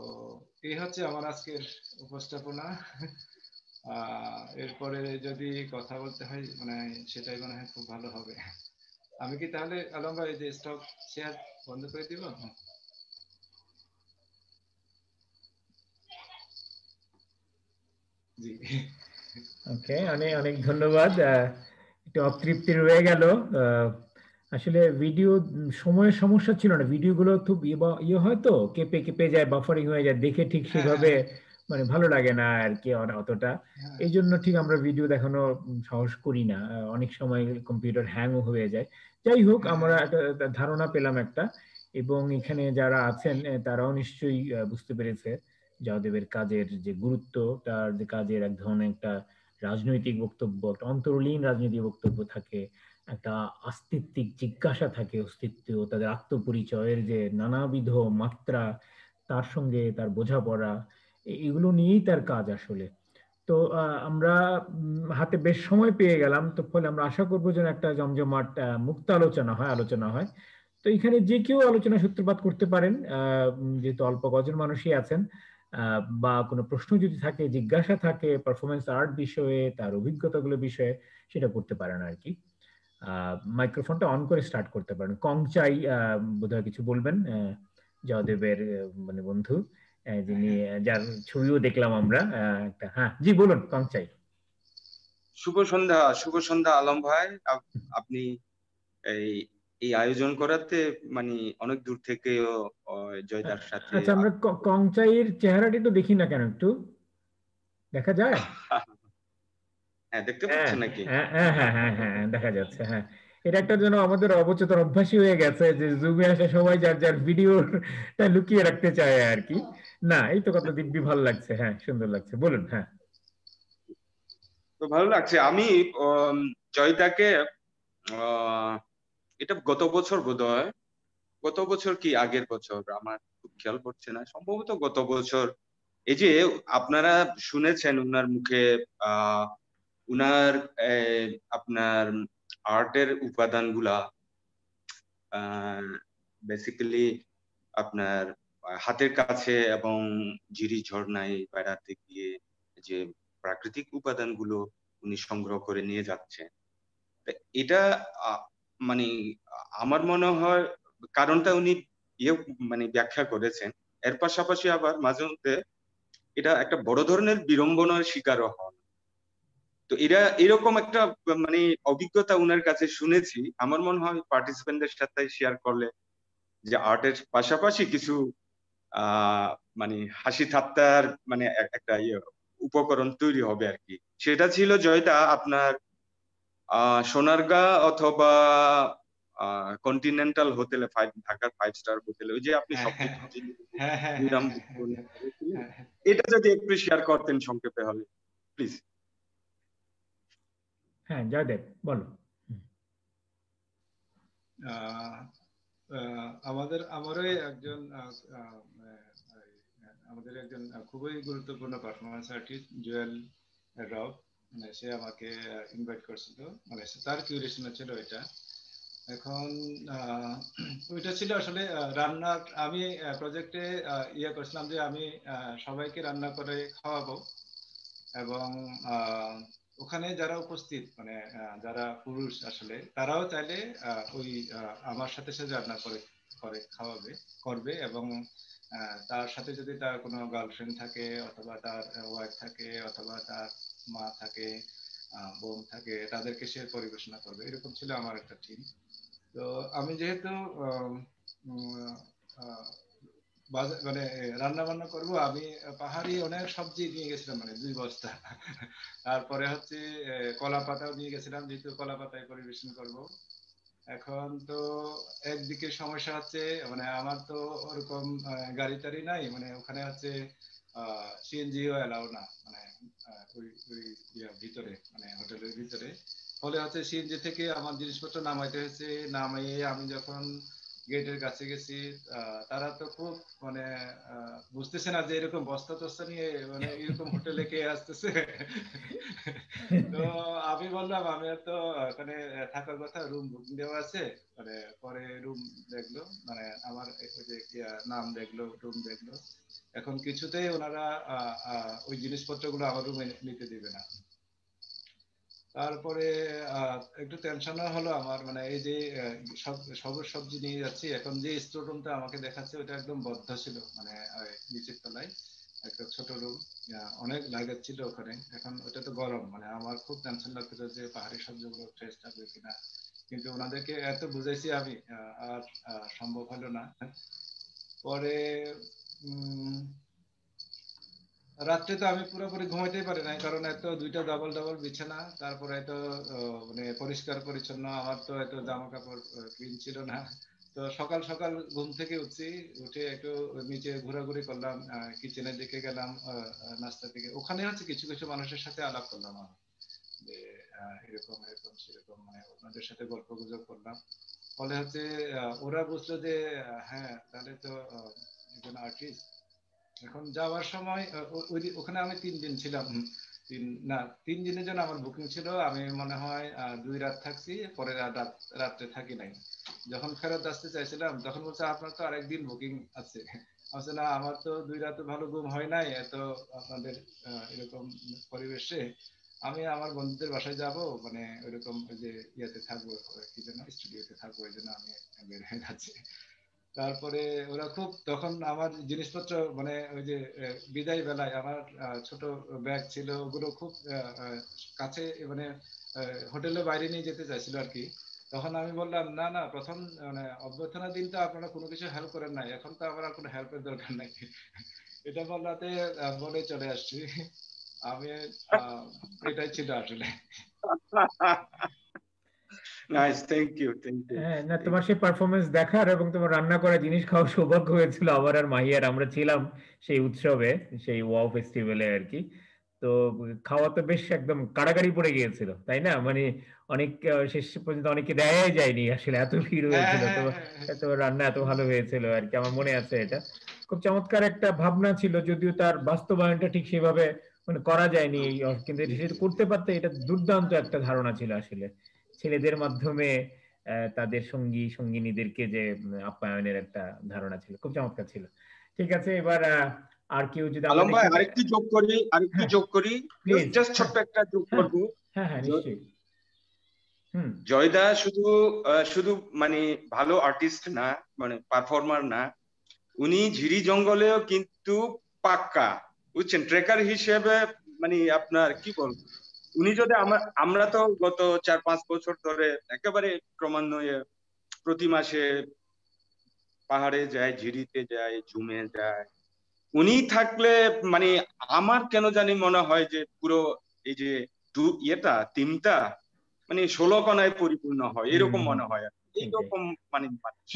এই হচ্ছে আমার আজকের উপস্থাপনা। এরপরে যদি কথা বলতে হয় মানে সেটাই মনে হয় খুব ভালো হবে। আমি কি তাহলে আলম ভাই যে স্টপ শেয়ার বন্ধ করে দিব? জি। ওকে, অনেক অনেক ধন্যবাদ। একটু অতৃপ্তি রয়ে গেল। আসলে ভিডিও সময়ের সমস্যা ছিল না, ভিডিওগুলো খুব ইয়ে হয় তো, কেঁপে কেঁপে যায়, বাফারিং হয়ে যায়, দেখে ঠিক হ্যাঁ হ্যাঁ সেভাবে হ্যাঁ মানে ভালো লাগে না আর কি অতটা। হ্যাঁ এই জন্য ঠিক আমরা ভিডিও দেখানো সাহস করি না। অনেক সময় কম্পিউটার হ্যাংও হয়ে যায়। যাই হোক, হ্যাঁ আমরা হ্যাঁ। একটা ধারণা পেলাম একটা, এবং এখানে যারা আছেন তারাও নিশ্চয়ই বুঝতে পেরেছে জয়দেবের কাজের যে গুরুত্ব, তার যে কাজের এক ধরনের একটা রাজনৈতিক বক্তব্য, একটা অন্তর্লীন রাজনৈতিক বক্তব্য থাকে, একটা আস্তিত্বিক জিজ্ঞাসা থাকে, অস্তিত্ব, তাদের আত্মপরিচয়ের যে নানাবিধ মাত্রা, তার সঙ্গে তার বোঝাপড়া, এগুলো নিয়েই তার কাজ আসলে। তো আমরা হাতে বেশ সময় পেয়ে গেলাম, তো ফলে আমরা আশা করবো যেন একটা জমজমাট মুক্ত আলোচনা হয়। তো এখানে যে কেউ আলোচনা সূত্রপাত করতে পারেন, যেহেতু অল্প কজন মানুষই আছেন। বা কোনো প্রশ্ন যদি থাকে, জিজ্ঞাসা থাকে পারফরমেন্স আর্ট বিষয়ে, তার অভিজ্ঞতাগুলো বিষয়ে, সেটা করতে পারেন আর কি। মাইক্রোফোনটা অন করে স্টার্ট করতে পারেন। কংচাই বোধহয় কিছু বলবেন, জয়দেবের মানে বন্ধু, যিনি, যার ছবিও দেখলাম আমরা একটা। হ্যাঁ জি, বলুন কংচাই। শুভ সন্ধ্যা আলম ভাই। আপনি এই এই আয়োজন করাতে মানে অনেক দূর থেকেও জয়দার সাথে আচ্ছা, আমরা কংচাইয়ের চেহারাটা একটু দেখি না কেন, একটু দেখা যায়? হ্যাঁ, দেখতে হ্যাঁ পাচ্ছেন নাকি? হ্যাঁ হ্যাঁ হ্যাঁ হ্যাঁ হ্যাঁ হ্যাঁ, দেখা যাচ্ছে। হ্যাঁ, এটা একটা যেন আমাদের অবচেতন অভ্যাসই হয়ে গেছে যে জুমে আসে সবাই যার যার ভিডিওটা লুকিয়ে রাখতে চায় আর কি। না, এই তো কত দিব্যি ভালো লাগছে, হ্যাঁ সুন্দর লাগছে, বলুন। হ্যাঁ তো ভালো লাগছে। আমি উম, জয়দাকে আহ, এটা গত বছর বোধহয়, গত বছর কি আগের বছর আমার খুব খেয়াল পড়ছে না, সম্ভবত গত বছর। এই যে আপনারা শুনেছেন উনার মুখে আহ উনার আপনার আর্টের উপাদানগুলা বেসিক্যালি আপনার হাতের কাছে এবং ঝিরি ঝর্ণায় বেড়াতে গিয়ে যে প্রাকৃতিক উপাদানগুলো উনি সংগ্রহ করে নিয়ে যাচ্ছেন, তা এটা আহ, মানে আমার মনে হয় কারণটা উনি ইয়ে মানে ব্যাখ্যা করেছেন। এর পাশাপাশি আবার মাঝে মধ্যে এটা একটা বড় ধরনের বিড়ম্বনার শিকারও হন। তো এরা এরকম একটা মানে অভিজ্ঞতা উনার কাছে শুনেছি। আমার মনে হয় পার্টিসিপেন্টদের সাথে শেয়ার করলে যে আর্টের পাশাপাশি কিছু আহ মানে হাসি ঠাট্টার মানে একটা ইয়ে উপকরণ তৈরি হবে আর কি। সেটা ছিল জয়টা আপনার সোনারগাঁ অথবা কন্টিনেন্টাল হোটেলে, ঢাকার 5 স্টার হোটেলে, ওই যে আপনি হ্যাঁ স্বপ্ন হ্যাঁ হ্যাঁ হ্যাঁ নিলাম হ্যাঁ হ্যাঁ। এটা যদি একটু শেয়ার করতেন সংক্ষেপে হলে প্লিজ। হ্যাঁ, জয়দেব বলো। আহ, আমারই একজন আমাদের একজন খুবই গুরুত্বপূর্ণ পারফরমেন্স আর্টিস্ট জুয়েল রব, মানে সে আমাকে ইনভাইট করছিল, মানে তার কিউরেশনে ছিল এটা। এখন আহ, ওইটা ছিল আসলে রান্নার, আমি প্রজেক্টে ইয়ে করছিলাম যে আমি সবাইকে রান্না করে খাওয়াবো, এবং ওখানে যারা উপস্থিত মানে যারা পুরুষ আসলে তারাও চাইলে ওই আমার সাথে সাথে রান্না করে করে খাওয়াবে করবে, এবং তার সাথে যদি তার কোনো গার্লফ্রেন্ড থাকে অথবা তার ওয়াইফ থাকে অথবা তার মা থাকে, বোন থাকে, তাদেরকে সে পরিবেশনা করবে, এরকম ছিল আমার একটা টিম। তো আমি যেহেতু আম, উম, আহ, মানে রান্না বান্না করব, আমি পাহাড়ি অনেক সবজি নিয়ে গেছিলাম, মানে 2 বস্তা। তারপরে হচ্ছে কলা পাতাও নিয়ে গেছিলাম, যেহেতু কলা পাতায় পরিবেশন করব। এখন তো একদিকে সমস্যা হচ্ছে, মানে আমার তো ওরকম গাড়ি টাড়ি নাই, মানে ওখানে হচ্ছে সিএনজিও এলাও না, মানে ওই ওই ভিতরে মানে হোটেলের ভিতরে। ফলে হচ্ছে সিএনজি থেকে আমার জিনিসপত্র নামাইতে হয়েছে, নামিয়ে আমি যখন গেটের কাছে গেছি, তারা তো খুব মানে বুঝতেছে না যে এরকম বস্তা টস্তা নিয়ে মানে এরকম হোটেলে কে আসতেছে। তো আমি বললাম আমি তো ওখানে থাকার কথা, রুম বুকিং দেওয়া আছে। মানে পরে রুম দেখলো, মানে আমার ওই যে নাম দেখলো, রুম দেখলো। এখন কিছুতেই ওনারা ওই জিনিসপত্রগুলো আমার রুমে নিতে দিবে না। তারপরে একটু টেনশনও হলো আমার, মানে এই যে সবুজ সবজি নিয়ে যাচ্ছি, এখন যে স্টোর রুমটা আমাকে দেখাচ্ছে ওটা একদম বদ্ধ ছিল, মানে নিচের তলায় একটা ছোট রুম, অনেক লাগেজ ছিল ওখানে। এখন ওটা তো গরম, মানে আমার খুব টেনশন লাগছিল যে পাহাড়ি সবজিগুলো ফ্রেশ থাকবে কিনা। কিন্তু ওনাদেরকে এত বুঝাইছি আমি, আর সম্ভব হলো না। পরে রাত্রে তো আমি পুরোপুরি ঘুমাইতেই পারি নাই, কারণ এত দুইটা ডাবল ডাবল বিছানা, তারপরে এত মানে পরিষ্কার পরিচ্ছন্ন, আমার তো এত জামা কাপড় ক্লিন ছিল না। তো সকাল সকাল ঘুম থেকে উঠছি, উঠে একটু নিচে ঘোরাঘুরি করলাম, কিচেনের দিকে গেলাম, নাস্তা থেকে ওখানে হচ্ছে কিছু কিছু মানুষের সাথে আলাপ করলাম আমি, যে এরকম এরকম সেরকম, মানে ওনাদের সাথে গল্প গুজব করলাম। ফলে হচ্ছে ওরা বুঝলো যে হ্যাঁ তাহলে তো একজন আর্টিস্ট। এখন যাওয়ার সময় ওখানে আমি 3 দিন ছিলাম। তিন না 3 দিনের জন্য আমার বুকিং ছিল, আমি মনে হয় 2 রাত থাকছি, পরে রাত্রে থাকি নাই। যখন ফেরত আসতে চাইছিলাম তখন বলছে আপনার তো আরেকদিন বুকিং আছে। বলছে না আমার তো 2 রাতে ভালো ঘুম হয় নাই এত আপনাদের এরকম পরিবেশে, আমি আমার বন্ধুদের বাসায় যাব, মানে ওইরকম ওই যে ইয়েতে থাকবো, কি যেন স্টুডিওতে থাকবো, এই জন্য আমি বের হয়ে যাচ্ছি। তারপরে ওরা খুব তখন আমার জিনিসপত্র, মানে ওই যে বিদায় বেলায় আমার ছোট ব্যাগ ছিল, ওগুলো খুব কাছে, মানে হোটেলের বাইরে নিয়ে যেতে চাইছিল আর কি। তখন আমি বললাম না না, প্রথম মানে অভ্যর্থনা দিন তো আপনারা কোনো কিছু হেল্প করেন নাই, এখন তো আমার আর কোনো হেল্পের দরকার নাই। এটা বলাতে বলে চলে আসছি আমি। এটাই ছিল আসলে। Nice, thank you, thank you. হ্যাঁ, না তোমার সেই পারফরমেন্স দেখার এবং তোমার রান্না করা জিনিস খাওয়ার সৌভাগ্য হয়েছিল আমার আর মাহিয়ার। আমরা ছিলাম সেই উৎসবে, সেই ওয়াও ফেস্টিভ্যালে আর কি। তো খাওয়া তো বেশ একদম কাড়াকাড়ি পড়ে গিয়েছিল, তাই না? মানে অনেক শেষ পর্যন্ত অনেকে দেয়াই যায়নি আসলে, এত ভিড় হ্যাঁ হয়েছিল। তো হ্যাঁ হ্যাঁ তোমার রান্না এত ভালো হয়েছিল আর কি, আমার মনে আছে এটা। খুব চমৎকার একটা ভাবনা ছিল, যদিও তার বাস্তবায়নটা ঠিক সেভাবে মানে করা যায়নি কিন্তু জি সেটা জি করতে পারতে, এটা দুর্দান্ত একটা ধারণা ছিল আসলে। ছেলেদের মাধ্যমে তাদের সঙ্গী সঙ্গিনীদেরকে যে আপ্যায়নের একটা ধারণা ছিল, খুব চমৎকার ছিল। ঠিক আছে, এবার আর কেউ যদি আমরা আলম ভাই দেখতে পাই। আরেকটু যোগ করি, আরেকটু হ্যাঁ, যোগ করি, প্লিজ। জাস্ট হ্যাঁ ছোট্ট একটা যোগ হ্যাঁ করবো। হ্যাঁ হ্যাঁ, নিশ্চয়ই। হুম। জয়দা শুধু শুধু মানে ভালো আর্টিস্ট না, মানে পারফর্মার না, উনি ঝিরি জঙ্গলেও কিন্তু পাক্কা, বুঝছেন, ট্রেকার হিসেবে। মানে আপনার কি বলবো, উনি যদি আমরা তো গত 4-5 বছর ধরে একেবারে ক্রমান্বয়ে প্রতি মাসে পাহাড়ে যায়, ঝিরিতে যায়, ঝুমে যায়। উনি থাকলে মানে আমার কেন জানি মনে হয় যে পুরো এই যে টিমটা মানে 16 কণায় পরিপূর্ণ হয়, এরকম হুম, মনে হয় আর কি। সেটাই। এইরকম মানে মানুষ।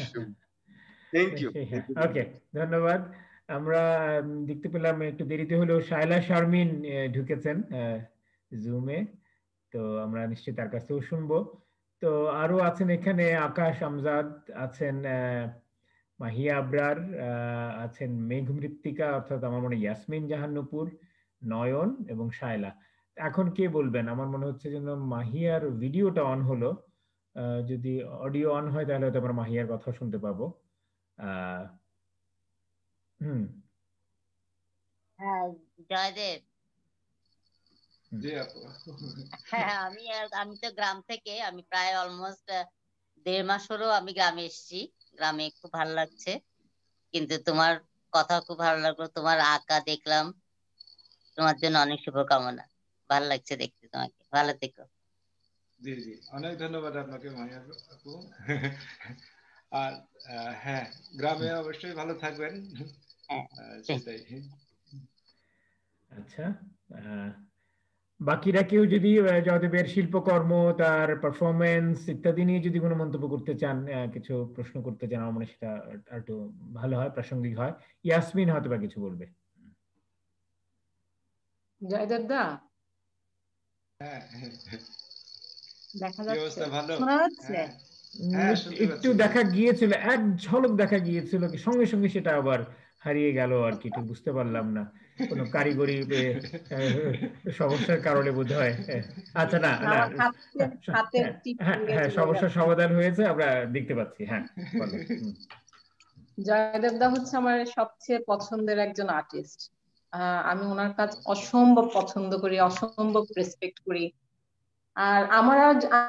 থ্যাংক ইউ, সেই, হ্যাঁ, থ্যাংক ইউ। ওকে, ধন্যবাদ। আমরা দেখতে পেলাম একটু দেরিতে হলেও শায়লা শারমিন ঢুকেছেন জুমে। তো আমরা নিশ্চয়ই তার কাছ থেকেও শুনবো। তো আরো আছেন এখানে আকাশ আমজাদ আছেন, মাহিয়া আবরার আছেন, মেঘ মৃত্তিকা অর্থাৎ আমার মনে হয় ইয়াসমিন জাহান নূপুর, নয়ন এবং শায়লা। এখন কে বলবেন? আমার মনে হচ্ছে যেন মাহিয়ার ভিডিওটা অন হলো। যদি অডিও অন হয় তাহলে হয়তো আমরা মাহিয়ার কথা শুনতে পাবো। আহ হুম। হ্যাঁ, জয়দেব। হুম। জি আপু। হ্যাঁ, আমি তো গ্রাম থেকে, আমি প্রায় অলমোস্ট 1.5 মাস হলো আমি গ্রামে এসেছি। গ্রামে খুব ভালো লাগছে, কিন্তু তোমার কথা খুব ভালো লাগলো, তোমার আঁকা দেখলাম। তোমার জন্য অনেক শুভকামনা। ভালো লাগছে দেখতে তোমাকে, ভালো থেকো। জি জি, অনেক ধন্যবাদ আপনাকে মাহিয়া আপু। আর হ্যাঁ, গ্রামে অবশ্যই ভালো থাকবেন। হ্যাঁ, সেটাই। আচ্ছা, আহ, বাকিরা কেউ যদি জয়দেবের শিল্পকর্ম, তার পারফরমেন্স ইত্যাদি নিয়ে যদি কোনো মন্তব্য করতে চান, কিছু প্রশ্ন করতে চান, আমার মনে হয় সেটা আর একটু ভালো হয়, প্রাসঙ্গিক হয়। ইয়াসমিন হয়তো বা কিছু বলবে। জয়দেব দা, হ্যাঁ হ্যাঁ, দেখা কি যাচ্ছে? অবস্থা? ভালো? শোনা যাচ্ছে? হ্যাঁ হ্যাঁ, শুনতে একটু পাচ্ছি। দেখা গিয়েছিল, এক ঝলক দেখা গিয়েছিল, সঙ্গে সঙ্গে সেটা আবার হারিয়ে গেল আর কি, ঠিক বুঝতে পারলাম না, কোনো কারিগরি সমস্যার কারণে বোধ হয়। আচ্ছা, না না, আমার হাতের হ্যাঁ টিপ হ্যাঁ ভেঙে হ্যাঁ, চলে সমস্যার গেছে। সমাধান হয়েছে, আমরা দেখতে পাচ্ছি। হ্যাঁ, বলো। জয়দেব দা হচ্ছে আমার সবচেয়ে পছন্দের একজন আর্টিস্ট। আমি ওনার কাজ অসম্ভব পছন্দ করি, অসম্ভব রেসপেক্ট করি। আর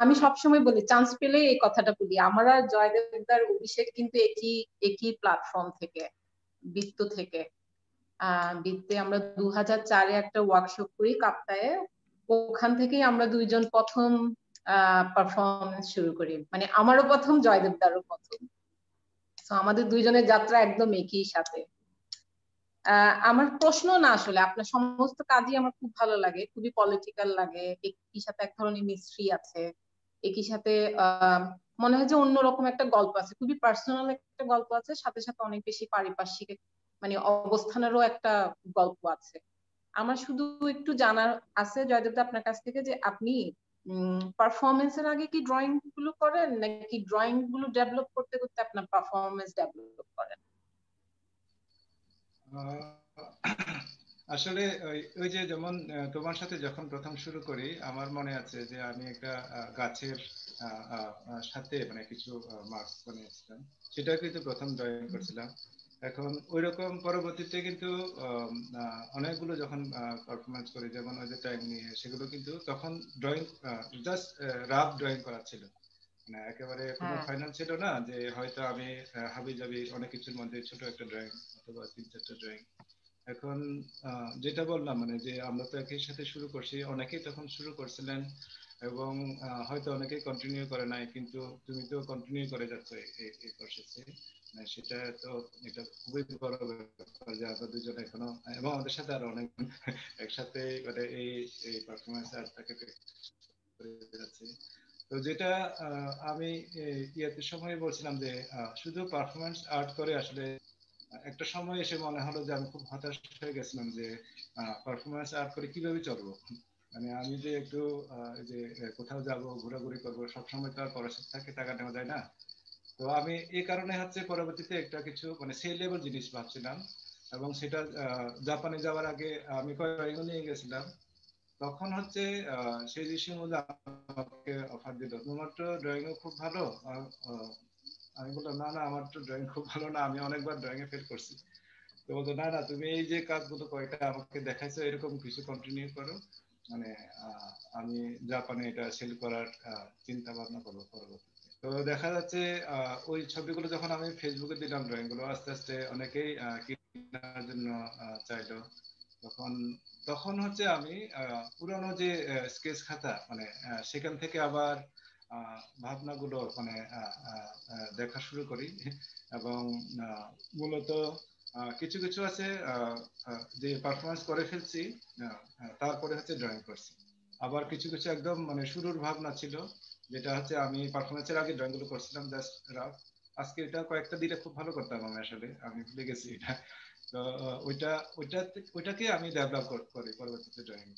আমি সবসময় বলি, চান্স পেলে এই কথাটা বলি, আমার আর জয়দেবদার অভিষেক কিন্তু একই একই প্ল্যাটফর্ম থেকে, বৃত্ত থেকে। বৃত্তে আমরা 2004-এ একটা ওয়ার্কশপ করি কাপ্তায়ে, ওখান থেকেই আমরা দুইজন প্রথম পারফরমেন্স শুরু করি, মানে আমারও প্রথম, জয়দেবদারও প্রথম। তো আমাদের দুইজনের যাত্রা একদম একই সাথে। আমার প্রশ্ন না, আসলে আপনার সমস্ত কাজই আমার খুব ভালো লাগে, খুবই পলিটিক্যাল লাগে, একই সাথে এক ধরনের মিস্ট্রি আছে, একই সাথে মনে হয় যে অন্যরকম একটা গল্প আছে, খুবই পার্সোনাল একটা গল্প আছে, সাথে সাথে অনেক বেশি পারিপার্শ্বিক মানে অবস্থানেরও একটা গল্প আছে। আমার শুধু একটু জানার আছে জয়দেবদা আপনার কাছ থেকে, যে আপনি পারফরমেন্সের আগে কি ড্রয়িং গুলো করেন, নাকি ড্রয়িং গুলো ডেভেলপ করতে করতে আপনার পারফরমেন্স ডেভেলপ করেন? আসলে ওই যে যেমন তোমার সাথে যখন প্রথম শুরু করি, আমার মনে আছে যে আমি একটা গাছের সাথে মানে কিছু মার্কস বানিয়েছিলাম, সেটা কিন্তু প্রথম ড্রয়িং করছিলাম। এখন ওই রকম পরবর্তীতে কিন্তু অনেকগুলো যখন পারফরমেন্স করি, যেমন ওই যে টাইম নিয়ে, সেগুলো কিন্তু তখন ড্রয়িং জাস্ট রাফ ড্রয়িং করা ছিল, মানে একেবারে কোনো ফাইনাল ছিল না, যে হয়তো আমি হাবি জাবি অনেক কিছুর মধ্যে ছোট একটা ড্রয়িং অথবা 3-4টা ড্রয়িং। এখন যেটা বললাম, মানে যে আমরা তো একই সাথে শুরু করছি, অনেকেই তখন শুরু করছিলেন এবং হয়তো অনেকেই কন্টিনিউ করে নাই, কিন্তু তুমি তো কন্টিনিউ করে যাচ্ছ এই প্রসেসে। সেটা তো, এটা খুবই বড় ব্যাপার যে আমরা দুজন এখনো, এবং আমাদের সাথে আরো অনেক একসাথে মানে এই পারফরমেন্স আর্টটাকে করে যাচ্ছে। তো যেটা আমি ইয়াতে সময় বলছিলাম যে শুধু পারফরমেন্স আর্ট করে আসলে একটা সময় এসে মনে হলো যে আমি খুব হতাশ হয়ে গেছিলাম যে পারফরমেন্স আর্ট করে কিভাবে চলবো। মানে আমি যে একটু যে কোথাও যাব, ঘোরাঘুরি করবো, সবসময় তো আর পড়াশোনা থাকে, টাকা নেওয়া যায় না। তো আমি এই কারণে হচ্ছে পরবর্তীতে একটা কিছু মানে সেই লেভেল জিনিস ভাবছিলাম, এবং সেটা জাপানে যাওয়ার আগে আমি কয়েকজন নিয়ে গেছিলাম। তখন হচ্ছে সেই জিনিসের মধ্যে আমাকে অফার দিল, তোমার তো ড্রয়িং ও খুব ভালো। আমি বললাম, না না, আমার তো ড্রয়িং খুব ভালো না, আমি অনেকবার ড্রয়িং এ ফেল করছি। তো বলতো, না না, তুমি এই যে কাজগুলো কয়েকটা আমাকে দেখাইছো, এরকম কিছু কন্টিনিউ করো, মানে আমি জাপানে এটা সেল করার চিন্তা ভাবনা করবো পরবর্তীতে। তো দেখা যাচ্ছে ওই ছবিগুলো যখন আমি ফেসবুকে দিলাম, ড্রয়িং গুলো আস্তে আস্তে অনেকেই কেনার জন্য চাইলো। তখন তখন হচ্ছে আমি পুরানো যে স্কেচ খাতা, মানে সেখান থেকে আবার ভাবনাগুলো মানে দেখা শুরু করি, এবং মূলত কিছু কিছু আছে যে পারফরমেন্স করে ফেলছি, তারপরে হচ্ছে ড্রয়িং করছি। আবার কিছু কিছু একদম মানে শুরুর ভাবনা ছিল, যেটা হচ্ছে আমি পারফরমেন্সের আগে ড্রয়িং গুলো করছিলাম জাস্ট রাফ। আজকে এটা কয়েকটা দিলে খুব ভালো করতাম আমি, আসলে আমি ভুলে গেছি এটা। তো ওইটাকে আমি ডেভেলপ করি পরবর্তীতে ড্রয়িং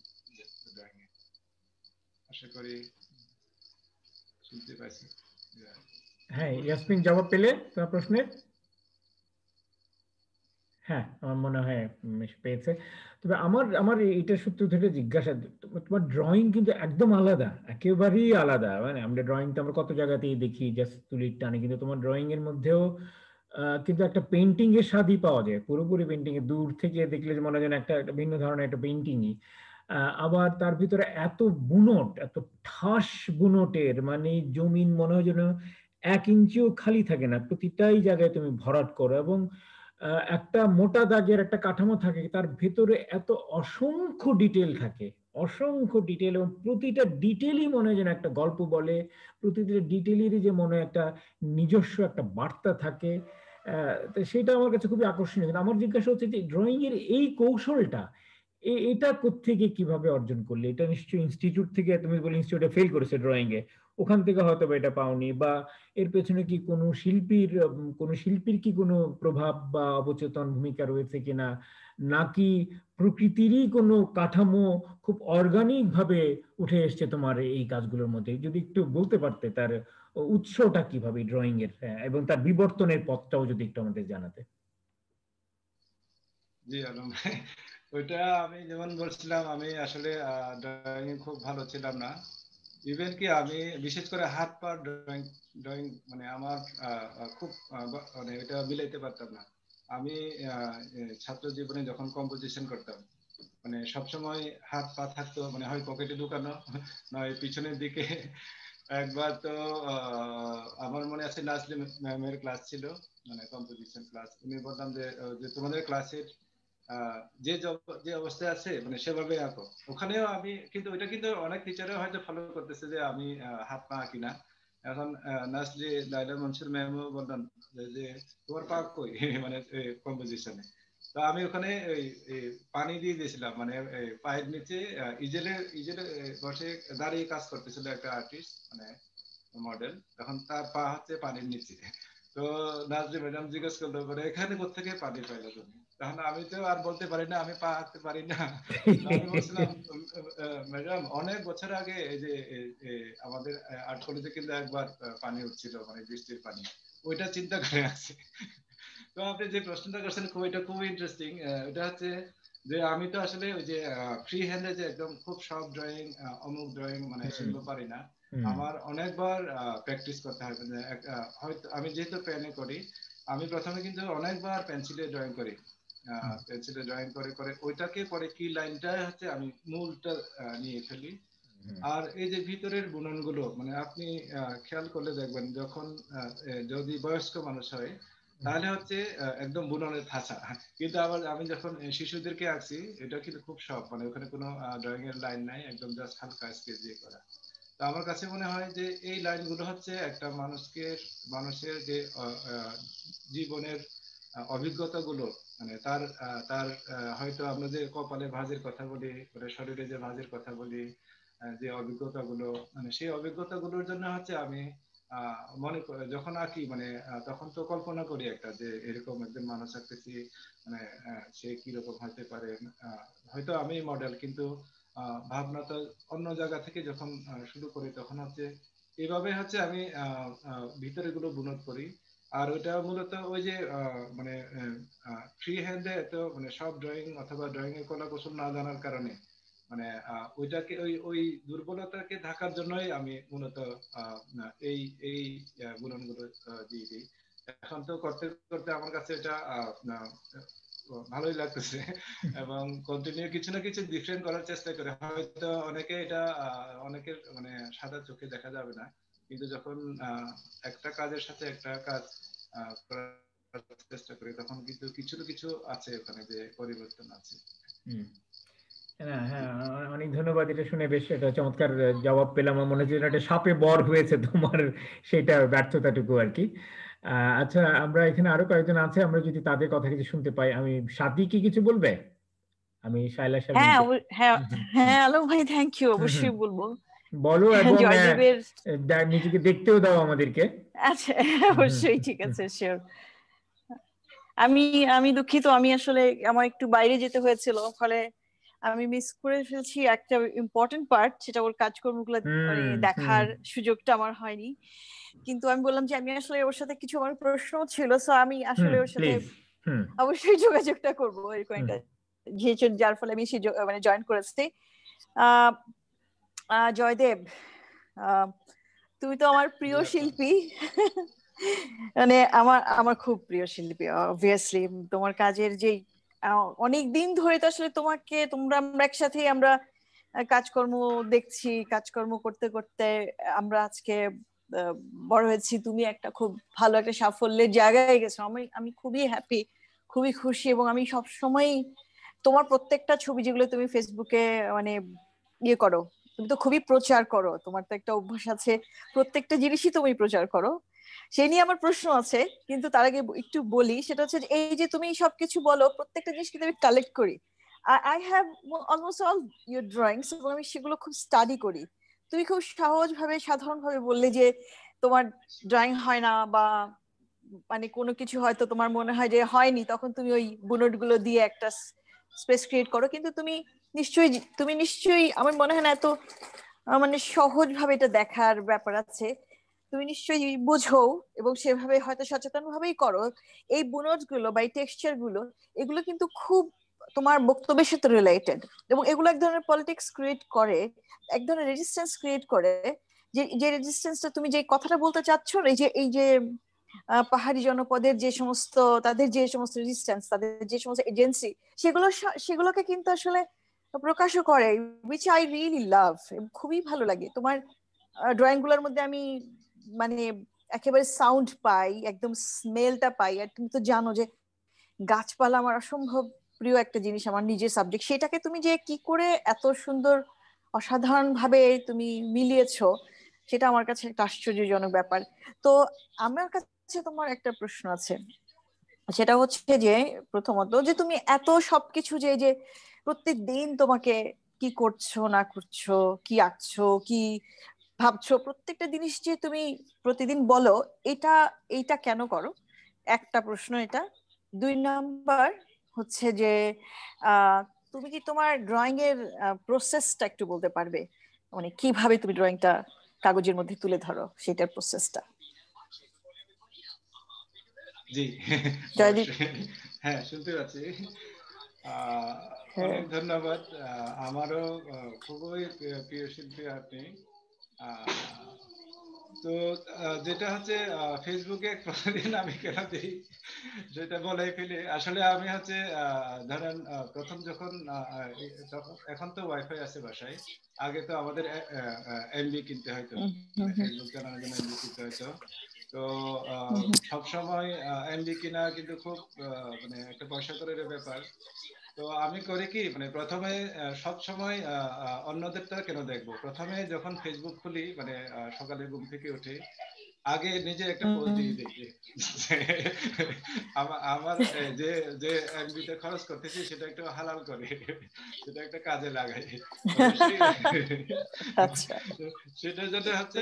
এ। আশা করি শুনতে পাইছি। হ্যাঁ, ইয়াসমিন জবাব পেলে তোমার প্রশ্নের? হ্যাঁ, আমার মনে হয় পেয়েছে। তবে আমার আমার এটা সূত্র ধরে জিজ্ঞাসা, তোমার ড্রয়িং কিন্তু একদম আলাদা, একেবারেই আলাদা। মানে আমরা ড্রয়িং তো আমরা কত জায়গাতেই দেখি জাস্ট তুলির টানে, কিন্তু তোমার ড্রয়িং এর মধ্যেও কিন্তু একটা পেন্টিং এর স্বাদই পাওয়া যায়। পুরোপুরি পেন্টিং এ দূর থেকে দেখলে যে মনে হয় যেন একটা ভিন্ন ধরনের একটা পেন্টিংই। আবার তার ভিতরে এত বুনট, এত ঠাস বুনটের, মানে জমিন মনে হয় যেন 1 ইঞ্চিও খালি থাকে না, প্রতিটাই জায়গায় তুমি ভরাট করো, এবং একটা মোটা দাগের একটা কাঠামো থাকে, তার ভেতরে এত অসংখ্য ডিটেল থাকে, অসংখ্য ডিটেল, এবং প্রতিটা ডিটেলই মনে হয় যেন একটা গল্প বলে, প্রতিটা ডিটেলেরই যে মনে হয় একটা নিজস্ব একটা বার্তা থাকে। তো সেটা আমার কাছে খুবই আকর্ষণীয়। কিন্তু আমার জিজ্ঞাসা হচ্ছে যে ড্রয়িং এর এই কৌশলটা এটা কোত্থেকে কিভাবে অর্জন করলে? এটা নিশ্চয়ই ইনস্টিটিউট থেকে, তুমি বলে ইনস্টিটিউটে ফেল করেছে ড্রয়িং এ, ওখান থেকে হয়তো এটা পাওনি, বা এর পেছনে কি কোনো শিল্পীর কি কোনো প্রভাব বা অবচেতন ভূমিকা রয়েছে কিনা, নাকি প্রকৃতিরই কোনো কাঠামো খুব অর্গানিক ভাবে উঠে এসছে তোমার এই কাজগুলোর মধ্যে? যদি একটু বলতে পারতে তার উৎসটা কিভাবে ড্রয়িং এর, এবং তার বিবর্তনের পথটাও যদি একটু আমাদের জানাতে। জি আলম ভাই, ওইটা আমি যেমন বলছিলাম, আমি আসলে ড্রয়িং খুব ভালো ছিলাম না। ইভেন কি আমি বিশেষ করে হাত পা ড্রয়িং ড্রয়িং মানে আমার খুব মানে এটা মিলাইতে পারতাম না। আমি ছাত্র জীবনে যখন কম্পোজিশন করতাম, মানে সবসময় হাত পা থাকতো, মানে হয় পকেটে ঢুকানো নয় পিছনের দিকে। একবার তো আমার মনে আছে নাজলিম ম্যামের ক্লাস ছিল, মানে কম্পোজিশন ক্লাস। উনি বললাম যে তোমাদের ক্লাসের যে যে অবস্থায় আছে মানে সেভাবে আঁকো। ওখানেও আমি কিন্তু ওইটা কিন্তু অনেক টিচারও হয়তো ফলো করতেছে যে আমি হাত পা আঁকি না। এখন নাজলি লাইলা মনসুর ম্যামও বললেন যে তোমার পা কই মানে কম্পোজিশনে। তো আমি ওখানে ওই পানি দিয়ে দিয়েছিলাম, মানে পায়ের নিচে ইজেলে ইজেলে বসে দাঁড়িয়ে কাজ করতেছিল একটা আর্টিস্ট, মানে মডেল। তখন তার পা হচ্ছে পানির নিচে। তো নাজরি ম্যাডাম জিজ্ঞেস করলো, বলে এখানে কোত্থেকে পানি পাইলো তুমি? তখন আমি তো আর বলতে পারি না আমি পা আঁকতে পারি না। তো আমি বলছিলাম, ম্যাডাম অনেক বছর আগে এই যে আমাদের আর্ট কলেজে কিন্তু একবার পানি উঠছিল, মানে বৃষ্টির পানি, ওইটা চিন্তা করে আছে। তো আপনি যে প্রশ্নটা করছেন এটা খুবই ইন্টারেস্টিং। এটা হচ্ছে যে আমি তো আসলে ওই যে ফ্রি হ্যান্ডে যে একদম খুব সব ড্রয়িং অমুক ড্রয়িং মানে সেগুলো পারি না। আমার অনেকবার প্র্যাকটিস করতে হয়। হয়তো আমি যেহেতু পেনে করি, আমি প্রথমে কিন্তু অনেকবার পেন্সিলে ড্রয়িং করি। পেন্সিলে ড্রয়িং করে করে ওইটাকে পরে কি লাইনটা হচ্ছে আমি মূলটা নিয়ে ফেলি। আর এই যে ভিতরের বুননগুলো, মানে আপনি খেয়াল করলে দেখবেন যখন যদি বয়স্ক মানুষ হয় তাহলে হচ্ছে একদম বুননের থাসা। কিন্তু আবার আমি যখন শিশুদেরকে আঁকছি, এটা কিন্তু খুব সব, মানে ওখানে কোনো ড্রয়িং এর লাইন নাই, একদম জাস্ট হালকা স্কেচ দিয়ে করা। তো আমার কাছে মনে হয় যে এই লাইনগুলো হচ্ছে একটা মানুষের যে জীবনের অভিজ্ঞতাগুলো, মানে তার তার হয়তো আমরা যে কপালে ভাঁজের কথা বলি, শরীরে যে ভাঁজের কথা বলি, যে অভিজ্ঞতাগুলো, মানে সেই অভিজ্ঞতাগুলোর জন্য হচ্ছে আমি মনে করি যখন আঁকি, মানে তখন তো কল্পনা করি একটা যে এরকম একজন মানুষ আঁকতেছি, মানে সে কিরকম হতে পারে। হয়তো আমি মডেল, কিন্তু ভাবনাটা অন্য জায়গা থেকে যখন শুরু করি তখন হচ্ছে এইভাবে হচ্ছে আমি ভিতরে গুলো বুনট করি। আর ওইটা মূলত ওই যে মানে ফ্রি হ্যান্ডে তো মানে সব ড্রয়িং অথবা ড্রয়িং এর কলা কৌশল না জানার কারণে, মানে ওইটাকে ওই দুর্বলতাকে ঢাকার জন্যই আমি মূলত এই এই গুণনগুলো দিয়ে দিই। এখন তো করতে করতে আমার কাছে এটা ভালোই লাগতেছে এবং কন্টিনিউ কিছু না কিছু ডিফারেন্ট করার চেষ্টা করে। হয়তো অনেকে এটা অনেকের মানে সাদা চোখে দেখা যাবে না, কিন্তু যখন একটা কাজের সাথে একটা কাজ করার চেষ্টা করি তখন কিন্তু কিছু না কিছু আছে ওখানে যে পরিবর্তন আছে। হ্যাঁ, অনেক ধন্যবাদ। এটা শুনে বেশ একটা চমৎকার জবাব পেলাম। আমার মনে হচ্ছে একটা সাপে বর হয়েছে তোমার, সেটা ব্যর্থতাটুকু আর কি। আচ্ছা, আমরা এখানে আরো কয়েকজন আছে, আমরা যদি তাদের কথা কিছু শুনতে পাই। আমি সাদি কি কিছু বলবে? আমি শাইলা হ্যাঁ শারমিনকে। হ্যাঁ হ্যাঁ আলম ভাই, থ্যাংক ইউ, অবশ্যই বলবো। বলো, এবং জয়দেবের নিজেকে দেখতেও দাও আমাদেরকে। আচ্ছা, অবশ্যই, ঠিক আছে, শিওর। আমি আমি দুঃখিত, আমি আসলে আমার একটু বাইরে যেতে হয়েছিল, ফলে আমি মিস করে ফেলছি একটা ইম্পর্টেন্ট পার্ট, সেটা ওর কাজকর্মগুলো মানে দেখার সুযোগটা আমার হয়নি। কিন্তু আমি বললাম যে আমি আসলে ওর সাথে কিছু আমার প্রশ্ন ছিল, সো আমি আসলে ওর সাথে অবশ্যই যোগাযোগটা করবো এরকম একটা, যার ফলে আমি মানে জয়েন করেছি। জয়দেব, তুমি তো আমার প্রিয় শিল্পী, মানে আমার আমার খুব প্রিয় শিল্পী অবভিয়াসলি। তোমার কাজের যে অনেক দিন ধরে তো আসলে আমরা একসাথে আমরা কাজকর্ম দেখছি, কাজকর্ম করতে করতে আমরা আজকে বড় হয়েছি। তুমি একটা খুব ভালো একটা সাফল্যের জায়গায় গেছো, আমি খুবই হ্যাপি, খুবই খুশি। এবং আমি সব সময় তোমার প্রত্যেকটা ছবি যেগুলো তুমি ফেসবুকে মানে ইয়ে করো, তুমি তো খুবই প্রচার করো, তোমার তো একটা অভ্যাস আছে, প্রত্যেকটা জিনিসই তুমি প্রচার করো। সেই নিয়ে আমার প্রশ্ন আছে, কিন্তু তার আগে একটু বলি, সেটা হচ্ছে এই যে তুমি সবকিছু বলো, প্রত্যেকটা জিনিস কিন্তু আমি কালেক্ট করি। I have almost all your drawings, এবং আমি সেগুলো খুব স্টাডি করি। তুমি খুব সহজভাবে সাধারণভাবে বললে যে তোমার ড্রয়িং হয় না, বা মানে কোনো কিছু হয়তো তোমার মনে হয় যে হয়নি, তখন তুমি ওই বুনট গুলো দিয়ে একটা স্পেস ক্রিয়েট করো। কিন্তু তুমি নিশ্চয়ই আমার মনে হয় না এত মানে সহজ ভাবে এটা দেখার ব্যাপার আছে। তুমি নিশ্চয়ই বুঝো এবং সেভাবে হয়তো সচেতন ভাবেই করো। এই বুনট গুলো বা এই টেক্সচার গুলো, এগুলো কিন্তু খুব তোমার বক্তব্যের সাথে রিলেটেড, এবং এগুলো এক ধরনের পলিটিক্স ক্রিয়েট করে, এক ধরনের রেজিস্ট্যান্স ক্রিয়েট করে। যে যে রেজিস্ট্যান্সটা তুমি যে কথাটা বলতে চাচ্ছ, এই যে পাহাড়ি জনপদের যে সমস্ত, তাদের যে সমস্ত রেজিস্ট্যান্স, তাদের যে সমস্ত এজেন্সি, সেগুলোকে কিন্তু আসলে প্রকাশও করে, উইচ আই রিয়েলি লাভ। খুবই ভালো লাগে তোমার ড্রয়িং গুলোর মধ্যে। আমি মানে একেবারে সাউন্ড পাই, একদম স্মেলটা পাই। আর তুমি তো জানো যে গাছপালা আমার অসম্ভব প্রিয় একটা জিনিস, আমার নিজের সাবজেক্ট। সেটাকে তুমি যে কি করে এত সুন্দর অসাধারণ ভাবে তুমি মিলিয়েছো, সেটা আমার কাছে একটা আশ্চর্যজনক ব্যাপার। তো আমার কাছে তোমার একটা প্রশ্ন আছে, সেটা হচ্ছে যে প্রথমত যে তুমি এত সবকিছু যে প্রত্যেক দিন তোমাকে কি করছো না করছো, কি আঁকছো, কি ভাবছো, প্রত্যেকটা জিনিস যে তুমি প্রতিদিন বলো, এটা এইটা কেন করো? একটা প্রশ্ন এটা। 2 নাম্বার হচ্ছে যে আহ তুমি কি তোমার ড্রয়িং এর প্রসেসটা একটু বলতে পারবে? মানে কিভাবে তুমি ড্রয়িংটা কাগজের মধ্যে তুলে ধরো, সেটার প্রসেসটা। জি জয়দীপ। অবশ্যই। হ্যাঁ, শুনতে পাচ্ছি। আহ, হ্যাঁ। অনেক ধন্যবাদ। আমারও খুবই প্রিয় শিল্পী আপনি। আহ, তো যেটা হচ্ছে ফেসবুকে প্রতিদিন আমি কেন দিই যেটা বলাই ফেলি, আসলে আমি হচ্ছে ধরেন প্রথম যখন এখন তো ওয়াইফাই আছে বাসায়, আগে তো আমাদের এমবি কিনতে হয়তো, মানে ফেসবুক চালানোর জন্য এমবি কিনতে হয়তো। তো সব সময় এমবি কিনা কিন্তু খুব মানে একটা পয়সা করে ব্যাপার। তো আমি করি কি, মানে প্রথমে সব সময় অন্যদেরটা কেন দেখবো, প্রথমে যখন ফেসবুক খুলি, মানে সকালে ঘুম থেকে উঠে আগে নিজে একটা পোস্ট দিয়ে দিই যে আমার যে যে এমবিতে খরচ করতেছি সেটা একটু হালাল করে, সেটা একটা কাজে লাগাই। অবশ্যই আচ্ছা। সেটার জন্য হচ্ছে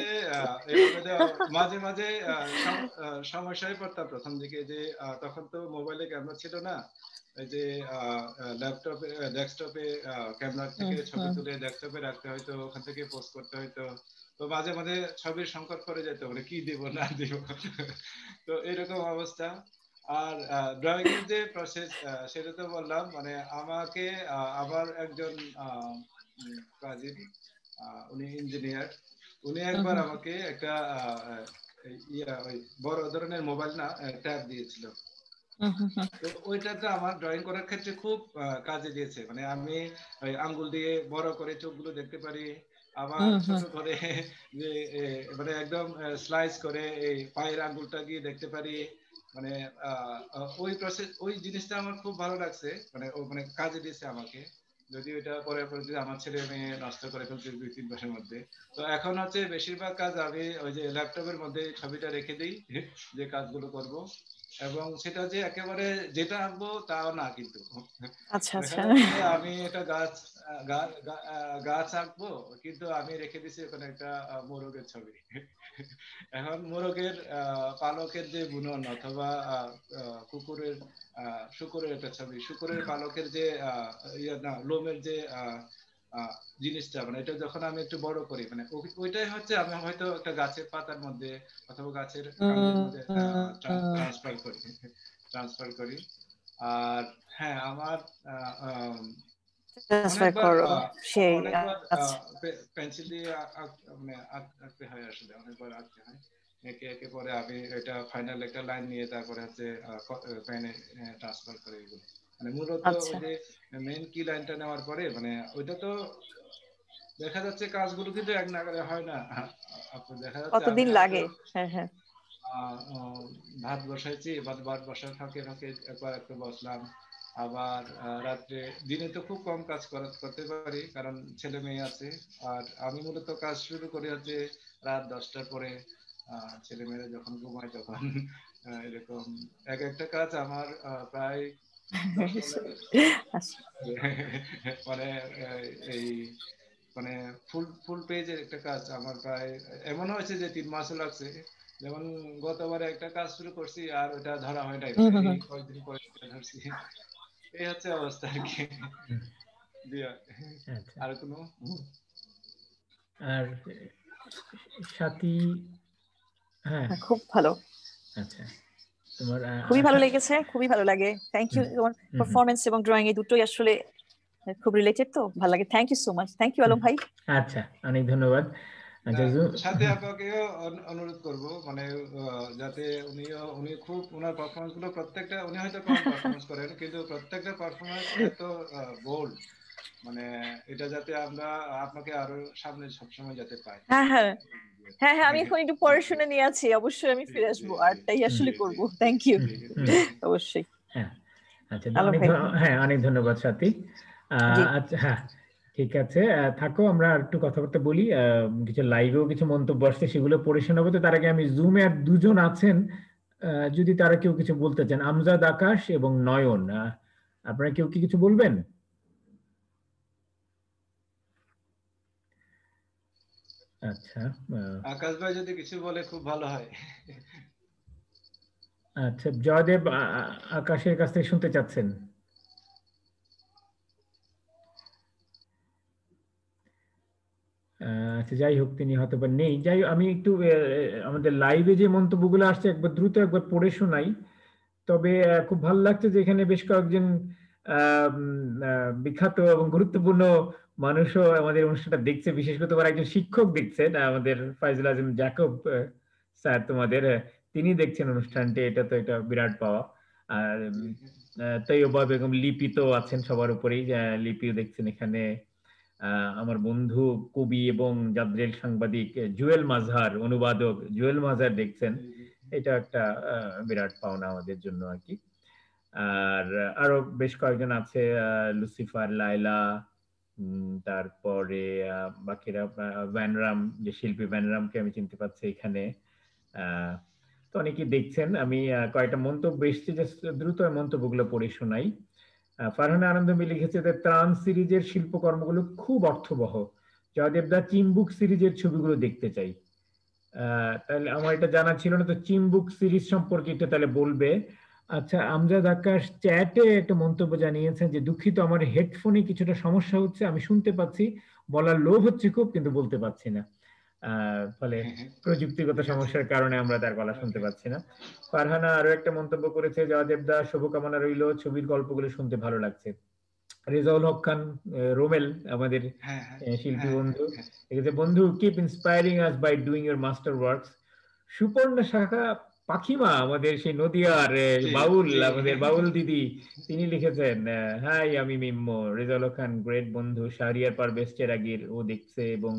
এভাবে মাঝে মাঝে সমস্যায় পড়তাম প্রথম দিকে, যে তখন তো মোবাইলে ক্যামেরা ছিল না, এই যে ল্যাপটপে ডেস্কটপে ক্যামেরা থেকে ছবি তুলে ডেস্কটপে রাখতে হয়তো, ওখান থেকে পোস্ট করতে হয়তো। তো মাঝে মাঝে ছবির সংকট করে যেত, মানে কি দিব না দিব। তো এরকম অবস্থা। আর ড্রয়িং এর যে প্রসেস সেটা তো বললাম, মানে আমাকে আবার একজন কাজিন, উনি ইঞ্জিনিয়ার, উনি একবার আমাকে একটা ওই বড় ধরনের মোবাইল না ট্যাব দিয়েছিল। তো ওইটাতে আমার ড্রয়িং করার ক্ষেত্রে খুব কাজে দিয়েছে। মানে আমি ওই আঙ্গুল দিয়ে বড় করে চোখগুলো দেখতে পারি, আবার ছোট করে যে মানে একদম স্লাইস করে এই পায়ের আঙ্গুলটা গিয়ে দেখতে পারি। মানে ওই প্রসেস, ওই জিনিসটা আমার খুব ভালো লাগছে, মানে ও মানে কাজে দিয়েছে আমাকে। যদি ওইটা পরে যদি আমার ছেলে মেয়ে নষ্ট করে ফেলছে 2-3 মাসের মধ্যে। তো এখন হচ্ছে বেশিরভাগ কাজ আমি ওই যে ল্যাপটপের মধ্যে ছবিটা রেখে দিই, যে কাজগুলো করব। এবং সেটা যে একেবারে যেটা আঁকবো তাও না, কিন্তু আচ্ছা দেখা আচ্ছা। যাচ্ছে আমি একটা গাছ আঁকবো, কিন্তু আমি রেখে দিছি ওখানে একটা মোরগের ছবি। এখন মোরগের পালকের যে বুনন, অথবা কুকুরের শুকুরের একটা ছবি, শুকুরের পালকের যে না লোমের যে জিনিসটা, মানে এটা যখন আমি একটু বড় করি, মানে ওইটাই হচ্ছে আমি হয়তো একটা গাছের পাতার মধ্যে অথবা গাছের কাণ্ডের মধ্যে ট্রান্সফার করি। আর হ্যাঁ, আমার ট্রান্সফার অনেকবার করো সেই। অনেকবার আচ্ছা পেন্সিল দিয়ে মানে আঁকতে হয়, আসলে অনেকবার আঁকতে হয়। একে একে পরে আমি এটা ফাইনাল একটা লাইন নিয়ে তারপরে হচ্ছে পেনে ট্রান্সফার করে এগুলো। মানে মূলত ওই আচ্ছা। যে মেইন কি লাইনটা নেওয়ার পরে, মানে ওইটা তো দেখা যাচ্ছে কাজগুলো কিন্তু এক নাগারে হয় না। আপনি দেখা যাচ্ছে আমি কতদিন হয়তো লাগে? হ্যাঁ হ্যাঁ। ভাত বসাইছি, ভাত বসার ফাঁকে ফাঁকে একবার একটু বসলাম। আবার রাত্রে, দিনে তো খুব কম কাজ করতে পারি কারণ ছেলে মেয়ে আছে। আর আমি মূলত কাজ শুরু করি হচ্ছে রাত 10টার পরে, ছেলে মেয়েরা যখন ঘুমায় তখন। এরকম এক একটা কাজ আমার প্রায় 10-15 আচ্ছা। মানে এই মানে ফুল ফুল পেজের একটা কাজ আমার প্রায় এমন হয়েছে যে 3 মাসও লাগছে। যেমন গতবারে একটা কাজ শুরু করছি আর ওটা ধরা হয় নাই, মানে এই কয়েকদিন পরে ধরছি। এই হচ্ছে অবস্থা আর কি। আচ্ছা। আর কোনো আর সাথী হ্যাঁ খুব ভালো, আচ্ছা তোমার খুবই ভালো লেগেছে, খুবই ভালো লাগে। থ্যাংক ইউ, তোমার পারফরমেন্স এবং ড্রয়িং এই দুটোই আসলে খুব রিলেটেড, তো ভালো লাগে। Thank you so much, thank you Alam ভাই। আচ্ছা অনেক ধন্যবাদ। আচ্ছা সাথে আপনাকেও অনুরোধ করব, মানে যাতে উনি খুব ওনার পারফরমেন্স গুলো প্রত্যেকটা, উনি হয়তো কম পারফরমেন্স করেন কিন্তু প্রত্যেকটা পারফরমেন্স এত বোল্ড, মানে এটা যাতে আমরা আপনাকে আরো সামনে সবসময় যাতে পাই। হ্যাঁ হ্যাঁ হ্যাঁ হ্যাঁ, আমি এখন একটু পড়াশোনা নিয়ে আছি, অবশ্যই আমি ফিরে আসবো, আরটাই আসলে করবো। থ্যাংক ইউ, অবশ্যই। হ্যাঁ আচ্ছা আলম অনেক ভাই। হ্যাঁ অনেক ধন্যবাদ সাথী। জি আচ্ছা হ্যাঁ ঠিক আছে, থাকো আমরা আর একটু কথাবার্তা বলি। কিছু লাইভেও কিছু মন্তব্য আসছে, সেগুলো পড়ে শোনাবো। তো তার আগে আমি জুমে আর দুজন আছেন, যদি তারা কেউ কিছু বলতে চান, আমজাদ আকাশ এবং নয়ন, আপনারা কেউ কি কিছু বলবেন? আচ্ছা আকাশ ভাই যদি কিছু বলে খুব ভালো হয়। আচ্ছা জয়দেব আকাশের কাছ থেকে শুনতে চাচ্ছেন? আচ্ছা যাই হোক, তিনি হয়তো বা নেই। যাই হোক, আমি একটু আমাদের লাইভে যে মন্তব্যগুলো আসছে একবার দ্রুত একবার পড়ে শোনাই। তবে খুব ভালো লাগছে যে এখানে বেশ কয়েকজন বিখ্যাত এবং গুরুত্বপূর্ণ মানুষও আমাদের অনুষ্ঠানটা দেখছে। বিশেষ করে তোমার একজন শিক্ষক দেখছেন, আমাদের ফাইজুল আজম জ্যাকব স্যার, তোমাদের তিনি দেখছেন অনুষ্ঠানটি, এটা তো এটা বিরাট পাওয়া। আর তৈয়বা বেগম লিপি তো আছেন সবার উপরেই, লিপিও দেখছেন এখানে। আমার বন্ধু কবি এবং জাদ্রেল সাংবাদিক জুয়েল মাজহার, অনুবাদক জুয়েল মাজহার দেখছেন, এটা একটা বিরাট পাওনা আমাদের জন্য আর কি। আর আরো বেশ কয়েকজন আছে, লুসিফার, লায়লা, তারপরে বাকিরা, ভ্যানরাম, যে শিল্পী ভ্যানরামকে আমি চিনতে পারছি এখানে। তো অনেকেই দেখছেন। আমি কয়েকটা মন্তব্য এসেছে, যে দ্রুত মন্তব্যগুলো পড়ে শোনাই। ফারহানা আনন্দমী লিখেছে যে ত্রাণ সিরিজের শিল্পকর্মগুলো খুব অর্থবহ। জয়দেব দা চিম্বুক সিরিজের ছবিগুলো দেখতে চাই। তাহলে আমার এটা জানা ছিল না, তো চিম্বুক সিরিজ সম্পর্কে এটা তাহলে বলবে। আচ্ছা আমজাদ আকাশ চ্যাটে একটা মন্তব্য জানিয়েছেন যে দুঃখিত, আমার হেডফোনে কিছুটা সমস্যা হচ্ছে, আমি শুনতে পাচ্ছি, বলার লোভ হচ্ছে খুব, কিন্তু বলতে পারছি না। ফলে প্রযুক্তিগত সমস্যার কারণে আমরা তার গলা শুনতে পাচ্ছি না। ফারহানা আরো একটা মন্তব্য করেছে, জয়দেব দা শুভকামনা রইল, ছবির গল্পগুলো শুনতে ভালো লাগছে। রেজাউল হক খান রোমেল, আমাদের শিল্পী বন্ধু, বন্ধু keep inspiring us by doing your master works. Suparna শাখা পাখিমা, আমাদের সেই নদিয়ার বাউল, আমাদের বাউল দিদি, তিনি লিখেছেন, হাই আমি মিম্ম, রেজাউল হক খান গ্রেট বন্ধু, শাহরিয়ার পারভেজ চেরাগীর ও দেখছে এবং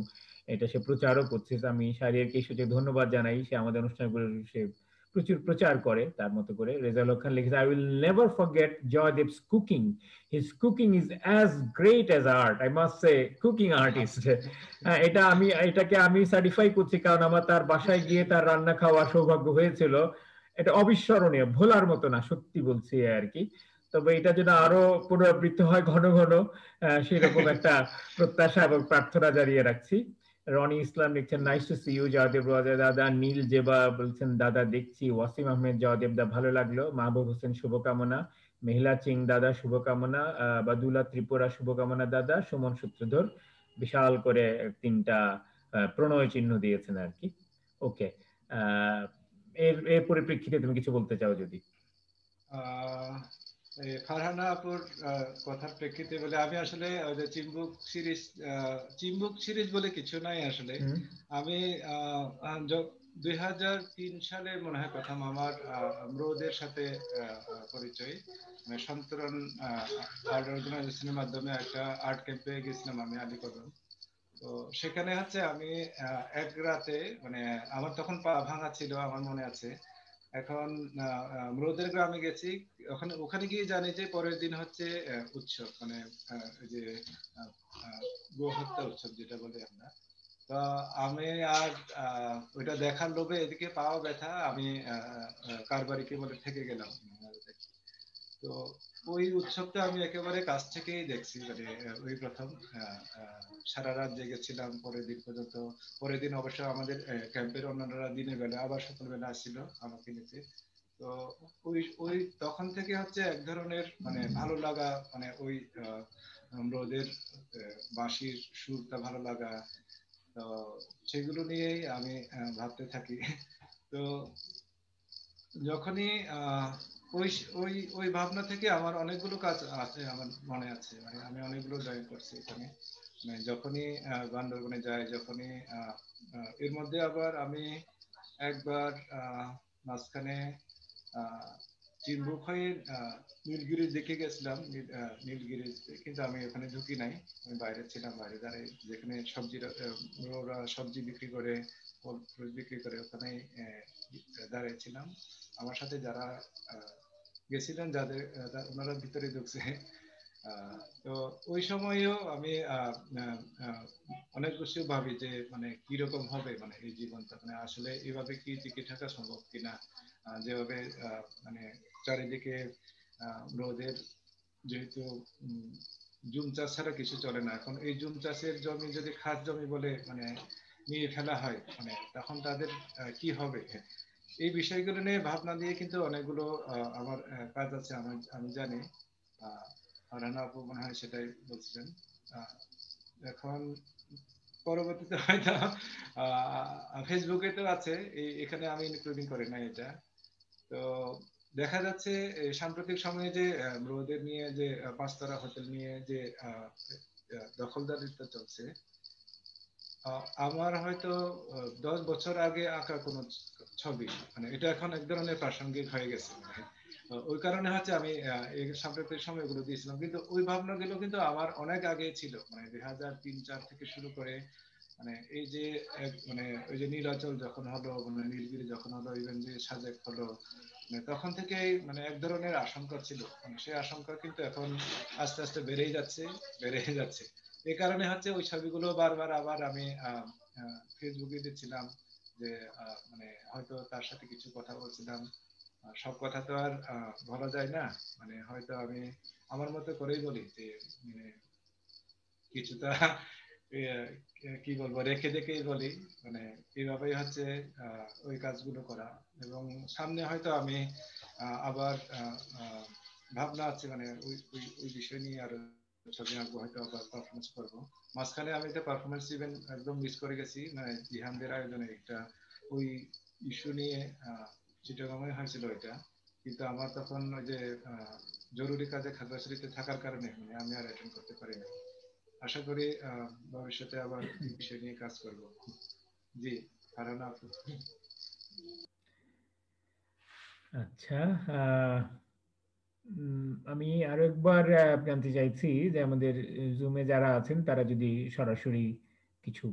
এটা সে প্রচারও করছে। আমি শাহরিয়ারকে সুযোগ ধন্যবাদ জানাই, সে আমাদের অনুষ্ঠানগুলো সে প্রচুর প্রচার করে তার মতো করে। রেজাউল হক খান লিখেছে, I will never forget Joydeb's cooking, his cooking is as great as art, I must say cooking artist। এটাকে আমি সার্টিফাই করছি, কারণ আমার তার বাসায় গিয়ে তার রান্না খাওয়ার সৌভাগ্য হয়েছিল। এটা অবিস্মরণীয়, ভোলার মতো না, সত্যি বলছি আর কি। তবে এটা যেন আরো পুনরাবৃত্তি হয় ঘন ঘন, সেরকম একটা প্রত্যাশা এবং প্রার্থনা জানিয়ে রাখছি। রনি ইসলাম লিখছেন, nice to see you Joydev দাদা। নীল জেবা বলছেন, দাদা দেখছি। ওয়াসিম আহমেদ, জয়দেব দা ভালো লাগলো। মাহবুব হোসেন শুভকামনা। মেহিলা চিং দাদা শুভকামনা। বাদুলা ত্রিপুরা শুভকামনা দাদা। সুমন সূত্রধর বিশাল করে 3টা প্রণয় চিহ্ন দিয়েছেন আর কি। ওকে, এর পরিপ্রেক্ষিতে তুমি কিছু বলতে চাও যদি? ফারহানা আপুর কথার প্রেক্ষিতে বলে, আমি আসলে চিম্বুক সিরিজ বলে কিছু নাই আসলে। আমি 2003 সালে মনে হয় প্রথম আমার ম্রোদের সাথে পরিচয়, সন্তরণ আর্ট অর্গানাইজেশনের মাধ্যমে একটা আর্ট ক্যাম্পে গেছিলাম আমি আলীকদম। তো সেখানে হচ্ছে আমি এক রাতে, মানে আমার তখন পা ভাঙা ছিল আমার মনে আছে। এখন ম্রোদের গ্রামে গেছি, ওখানে গিয়ে জানি যে পরের দিন হচ্ছে উৎসব, মানে যে গো হত্যা উৎসব যেটা বলি আমরা। তো আমি আর ওইটা দেখার লোভে এদিকে পাও ব্যথা, আমি কারবারিকে বলে থেকে গেলাম। তো ওই উৎসবটা আমি একেবারে কাছ থেকেই দেখছি, মানে ওই প্রথম সারা রাত জেগেছিলাম পরের দিন পর্যন্ত। পরের দিন অবশ্য আমাদের ক্যাম্পের অন্যান্যরা দিনের বেলা আবার সকালবেলা আসছিল আমাকে নিতে। তো ওই তখন থেকে হচ্ছে এক ধরনের মানে ভালো লাগা, মানে ওই ওদের বাঁশির সুরটা ভালো লাগা, তো সেগুলো নিয়েই আমি ভাবতে থাকি। তো যখনই ওই ওই ওই ভাবনা থেকে আমার অনেকগুলো কাজ আছে, আমার মনে আছে, মানে আমি অনেকগুলো ড্রয়িং করছি এখানে। মানে যখনই বান্দরবনে যাই, যখনই এর মধ্যে আবার আমি একবার মাঝখানে চিম্বুক হয়ে নীলগিরি দেখে গেছিলাম, নীলগিরি, কিন্তু আমি ওখানে ঢুকি নাই, আমি বাইরে ছিলাম, বাইরে দাঁড়িয়ে যেখানে ওরা সবজি বিক্রি করে, ফল ফ্রুট বিক্রি করে, ওখানে দাঁড়িয়েছিলাম। আমার সাথে যারা গেছিলেন, যাদের ওনারা ভিতরে ঢুকছে। তো ওই সময়েও আমি অনেক কিছু ভাবি যে মানে কিরকম হবে মানে এই জীবনটা, মানে আসলে এভাবে কি টিকে থাকা সম্ভব কিনা, যেভাবে মানে চারিদিকে রোদের, যেহেতু জুম চাষ ছাড়া কিছু চলে না এখন, এই জুম চাষের জমি যদি খাস জমি বলে মানে নিয়ে ফেলা হয়, মানে তখন তাদের কি হবে, এই বিষয়গুলো নিয়ে ভাবনা দিয়ে কিন্তু অনেকগুলো আমার কাজ আছে, আমি জানি। রানা আপু মনে হয় সেটাই বলছিলেন। এখন পরবর্তীতে হয়তো ফেসবুকে তো আছে, এখানে আমি ইনক্লুডিং করি না এটা। তো দেখা যাচ্ছে সাম্প্রতিক সময়ে যে রোদের নিয়ে যে পাঁচতারা হোটেল নিয়ে যে দখলদারিত্ব চলছে, আমার হয়তো 10 বছর আগে আঁকা কোনো ছবি, মানে এটা এখন এক ধরনের প্রাসঙ্গিক হয়ে গেছে। ওই কারণে হচ্ছে আমি এই সাম্প্রতিক সময় এগুলো দিয়েছিলাম, কিন্তু ওই ভাবনাগুলো কিন্তু আমার অনেক আগে ছিল, মানে 2003-4 থেকে শুরু করে, মানে এই যে মানে ওই যে নীলাচল যখন হলো, মানে নীলগিরি যখন হলো, ইভেন যে সাজেক হলো, মানে তখন থেকেই মানে এক ধরনের আশঙ্কা ছিল, মানে সেই আশঙ্কা কিন্তু এখন আস্তে আস্তে বেড়েই যাচ্ছে, বেড়েই যাচ্ছে। এই কারণে হচ্ছে ওই ছবিগুলো বারবার আবার আমি ফেসবুকে দিচ্ছিলাম, যে মানে হয়তো তার সাথে কিছু কথা বলছিলাম, সব কথা তো আর বলা যায় না, মানে হয়তো আমি আমার মতো করেই বলি যে মানে কিছুটা কি বলবো রেখে দেখেই বলি, মানে এইভাবেই হচ্ছে ওই কাজগুলো করা। এবং সামনে হয়তো আমি আবার ভাবনা আছে, মানে ওই ওই ওই বিষয় নিয়ে আরো ছবি আঁকবো, হয়তো আবার পারফরমেন্স করবো। মাঝখানে আমি একটা পারফরমেন্স ইভেন্ট একদম মিস করে গেছি, মানে জিহানদের আয়োজনে একটা ওই ইস্যু নিয়ে চিটাগাংয়ে হয়েছিল এটা, কিন্তু আমার তখন ওই যে জরুরি কাজে খাগড়াছড়িতে থাকার কারণে মানে আমি আর অ্যাটেন্ড করতে পারি না। আশা করি ভবিষ্যতে আবার এই বিষয় নিয়ে কাজ করব। জি, ফারহানা আপু। আচ্ছা, আমি আরো একবার জানতে চাইছি যে আমাদের জুমে যারা আছেন তারা যদি সরাসরি কিছু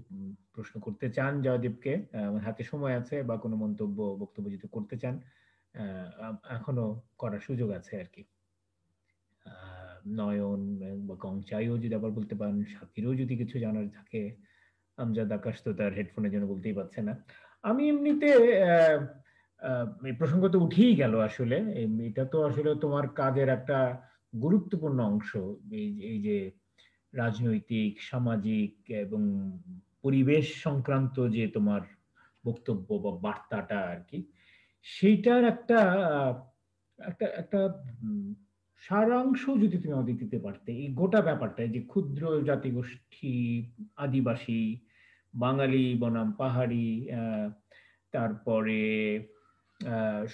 প্রশ্ন করতে চান জয়দীপকে, আমার হাতে সময় আছে, বা কোনো মন্তব্য বক্তব্য যদি করতে চান, এখনো করার সুযোগ আছে আর কি। নয়ন বা কংচাইও যদি আবার বলতে পারেন, সাথীরও যদি কিছু জানার থাকে। আমজাদ আকাশ তো তার হেডফোনের জন্য বলতেই পারছে না। আমি এমনিতে এই প্রসঙ্গ তো উঠেই গেল আসলে, এটা তো আসলে তোমার কাজের একটা গুরুত্বপূর্ণ অংশ, এই যে রাজনৈতিক, সামাজিক এবং পরিবেশ সংক্রান্ত যে তোমার বক্তব্য বা বার্তাটা আর কি, সেইটার একটা একটা একটা সারাংশ যদি তুমি আমাদের দিতে পারতে, এই গোটা ব্যাপারটা, যে ক্ষুদ্র জাতিগোষ্ঠী, আদিবাসী, বাঙালি বনাম পাহাড়ি, তারপরে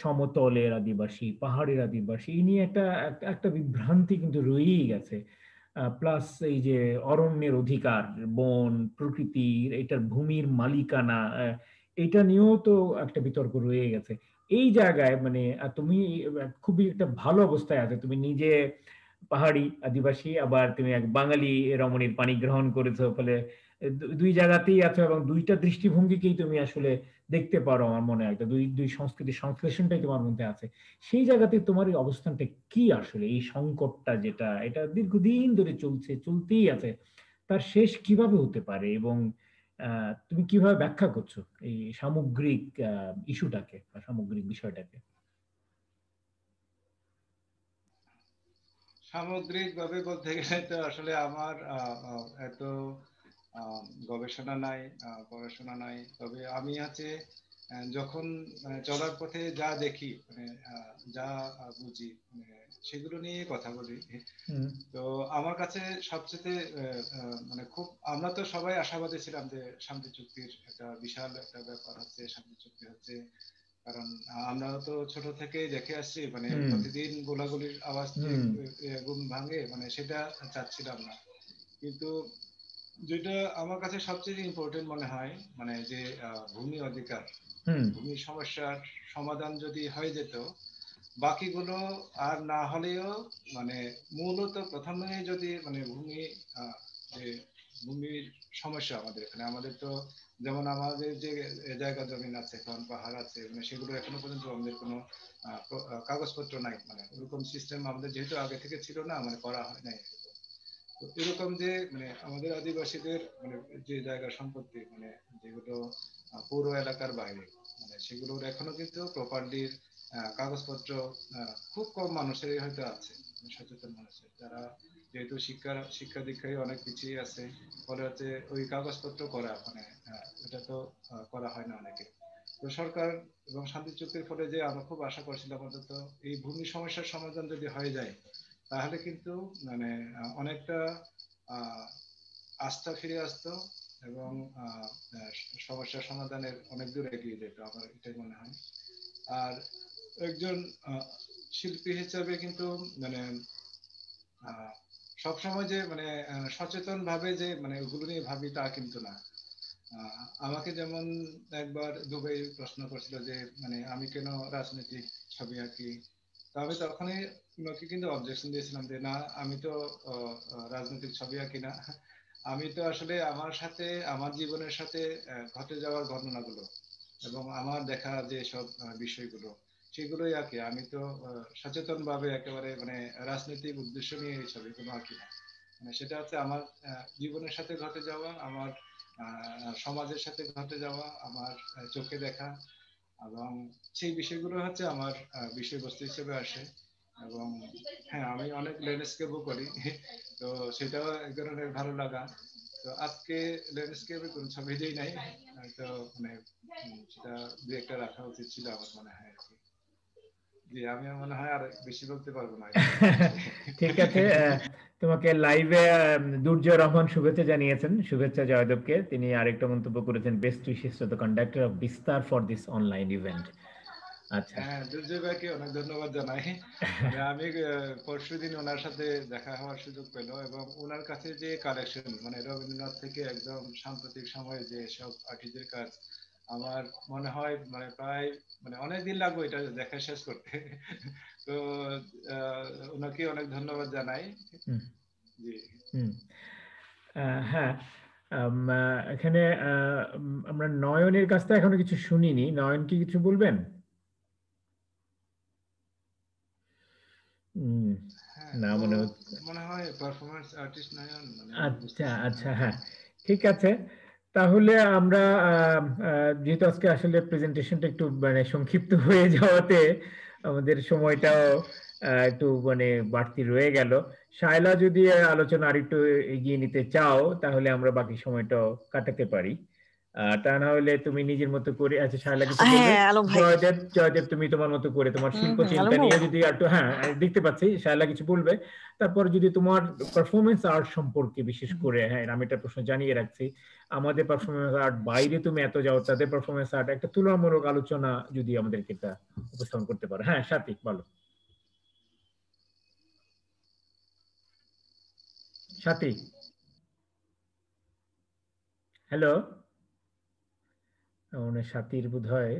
সমতলের আদিবাসী, পাহাড়ের আদিবাসী, এই নিয়ে একটা একটা বিভ্রান্তি কিন্তু রয়েই গেছে। প্লাস এই যে অরণ্যের অধিকার, বন প্রকৃতির, এটার ভূমির মালিকানা, এটা নিয়েও তো একটা বিতর্ক রয়ে গেছে। এই জায়গায় মানে তুমি খুবই একটা ভালো অবস্থায় আছে, তুমি নিজে পাহাড়ি আদিবাসী, আবার তুমি এক বাঙালি রমণীর পানি গ্রহণ করেছো, ফলে দুই জায়গাতেই আছো, এবং দুইটা দৃষ্টিভঙ্গিকেই তুমি আসলে দেখতে পারো। আমার মনে হয় একটা দুই দুই সংস্কৃতির সংশ্লেষণটাই তোমার মধ্যে আছে। সেই জায়গাতে তোমার এই অবস্থানটা কি আসলে, এই সংকটটা যেটা এটা দীর্ঘদিন ধরে চলছে, চলতেই আছে, তার শেষ কিভাবে হতে পারে, এবং তুমি কিভাবে ব্যাখ্যা করছো এই সামগ্রিক ইস্যুটাকে বা সামগ্রিক বিষয়টাকে? সামগ্রিক ভাবে বলতে গেলে তো আসলে আমার এত গবেষণা নাই, পড়াশোনা নাই, তবে আমি আছে যখন চলার পথে যা দেখি, মানে যা বুঝি, মানে সেগুলো নিয়ে কথা বলি। তো আমার কাছে সবচেয়ে মানে খুব, আমরা তো সবাই আশাবাদী ছিলাম যে শান্তি চুক্তির একটা বিশাল একটা ব্যাপার হচ্ছে, শান্তি চুক্তি হচ্ছে, কারণ আমরা তো ছোট থেকেই দেখে আসছি, মানে প্রতিদিন গোলাগুলির আওয়াজ ঘুম ভাঙে, মানে সেটা চাচ্ছিলাম না। কিন্তু যেটা আমার কাছে সবচেয়ে ইম্পর্টেন্ট মনে হয়, মানে যে ভূমি অধিকার, ভূমি সমস্যার সমাধান যদি হয়ে যেত, বাকিগুলো আর না হলেও মানে মূলত প্রথমে যদি মানে যে ভূমির সমস্যা আমাদের এখানে, আমাদের তো যেমন আমাদের যে জায়গা জমিন আছে, এখন পাহাড় আছে, মানে সেগুলো এখনো পর্যন্ত আমাদের কোনো কাগজপত্র নাই, মানে ওরকম সিস্টেম আমাদের যেহেতু আগে থেকে ছিল না, মানে করা হয় নাই। তো এরকম যে মানে আমাদের আদিবাসীদের মানে যে জায়গা সম্পত্তি, মানে যেগুলো পৌর এলাকার বাইরে, মানে সেগুলোর এখনো কিন্তু প্রপারলি কাগজপত্র খুব কম মানুষেরই হয়তো আছে, সচেতন মানুষের, যারা যেহেতু শিক্ষা দীক্ষায় অনেক পিছিয়ে আছে, ফলে হচ্ছে ওই কাগজপত্র করা মানে এটা তো করা হয় না অনেকে। তো সরকার এবং শান্তি চুক্তির ফলে যে আমরা খুব আশা করছিলাম অন্তত এই ভূমি সমস্যার সমাধান যদি হয়ে যায়, তাহলে কিন্তু মানে অনেকটা আস্থা ফিরে আসতো এবং সমস্যার সমাধানের অনেক দূর এগিয়ে যেত, আমার এটাই মনে হয়। আর একজন শিল্পী হিসাবে কিন্তু মানে সবসময় যে মানে সচেতন ভাবে যে মানে ওগুলো নিয়ে ভাবি তা কিন্তু না। আমাকে যেমন একবার দুবাই প্রশ্ন করছিল যে মানে আমি কেন রাজনৈতিক ছবি আঁকি, তো আমি তখনই ওনাকে কিন্তু অবজেকশন দিয়েছিলাম যে না, আমি তো রাজনৈতিক ছবি আঁকি না, আমি তো আসলে আমার সাথে আমার জীবনের সাথে ঘটে যাওয়ার ঘটনাগুলো এবং আমার দেখা যে সব বিষয়গুলো সেগুলোই আঁকি। আমি তো সচেতন ভাবে একেবারে মানে রাজনৈতিক উদ্দেশ্য নিয়ে এই ছবিগুলো আঁকি না, মানে সেটা হচ্ছে আমার জীবনের সাথে ঘটে যাওয়া, আমার সমাজের সাথে ঘটে যাওয়া, আমার চোখে দেখা, এবং সেই বিষয়গুলো হচ্ছে আমার বিষয়বস্তু হিসেবে আসে। এবং হ্যাঁ, আমি অনেক ল্যান্ডস্কেপও করি, তো সেটাও এক ধরনের ভালো লাগা। তো আজকে ল্যান্ডস্কেপে কোন ছবি দিই নাই, তো মানে সেটা দু একটা রাখা উচিত ছিল আমার মনে হয় আর কি। জি, আমি মনে হয় আর বেশি বলতে পারবো না। ঠিক আছে, তোমাকে লাইভে দুর্জয় রহমান শুভেচ্ছা জানিয়েছেন, শুভেচ্ছা জয়দেবকে। তিনি আরেকটা মন্তব্য করেছেন, best wishes to the conductor of বিস্তার ফর দিস অনলাইন ইভেন্ট। আচ্ছা, হ্যাঁ, দুর্জয় ভাইকে অনেক ধন্যবাদ জানাই। মানে আমি পরশুদিন ওনার সাথে দেখা হওয়ার সুযোগ পেল, এবং ওনার কাছে যে কালেকশন, মানে রবীন্দ্রনাথ থেকে একদম সাম্প্রতিক সময়ে যে সব আর্টিস্টের কাজ, আমার মনে হয় মানে প্রায় মানে অনেকদিন লাগবে এটা দেখা শেষ করতে। তো ওনাকে অনেক ধন্যবাদ জানাই। জি। হ্যাঁ, এখানে আমরা নয়নের কাছ থেকে এখনো কিছু শুনিনি। নয়ন কি কিছু বলবেন? না, মনে হয় পারফরম্যান্স আর্টিস্ট নয়ন, মানে আচ্ছা আচ্ছা, হ্যাঁ ঠিক আছে। তাহলে আমরা যেহেতু আজকে আসলে প্রেজেন্টেশনটা একটু মানে সংক্ষিপ্ত হয়ে যাওয়াতে আমাদের সময়টাও একটু মানে বাড়তি রয়ে গেল। শায়লা, যদি আলোচনা আর একটু এগিয়ে নিতে চাও তাহলে আমরা বাকি সময়টাও কাটাতে পারি। তা না হলে তুমি নিজের মতো করে, আচ্ছা শায়লা কিছু বলবে? হ্যাঁ আলম ভাই। জয়দেব তুমি তোমার মতো করে তোমার শিল্প চিন্তা আলম ভাই, নিয়ে যদি একটু, হ্যাঁ দেখতে পাচ্ছি শায়লা কিছু বলবে। তারপর যদি তোমার পারফরমেন্স আর্ট সম্পর্কে বিশেষ করে, হ্যাঁ আমি একটা প্রশ্ন জানিয়ে রাখছি, আমাদের পারফরমেন্স আর্ট বাইরে তুমি এত যাও, তাদের পারফরমেন্স আর্ট একটা তুলনামূলক আলোচনা যদি আমাদেরকে এটা উপস্থাপন করতে পারো। হ্যাঁ সাথী বলো। সাথী, হ্যালো। সাথীর বোধ হয়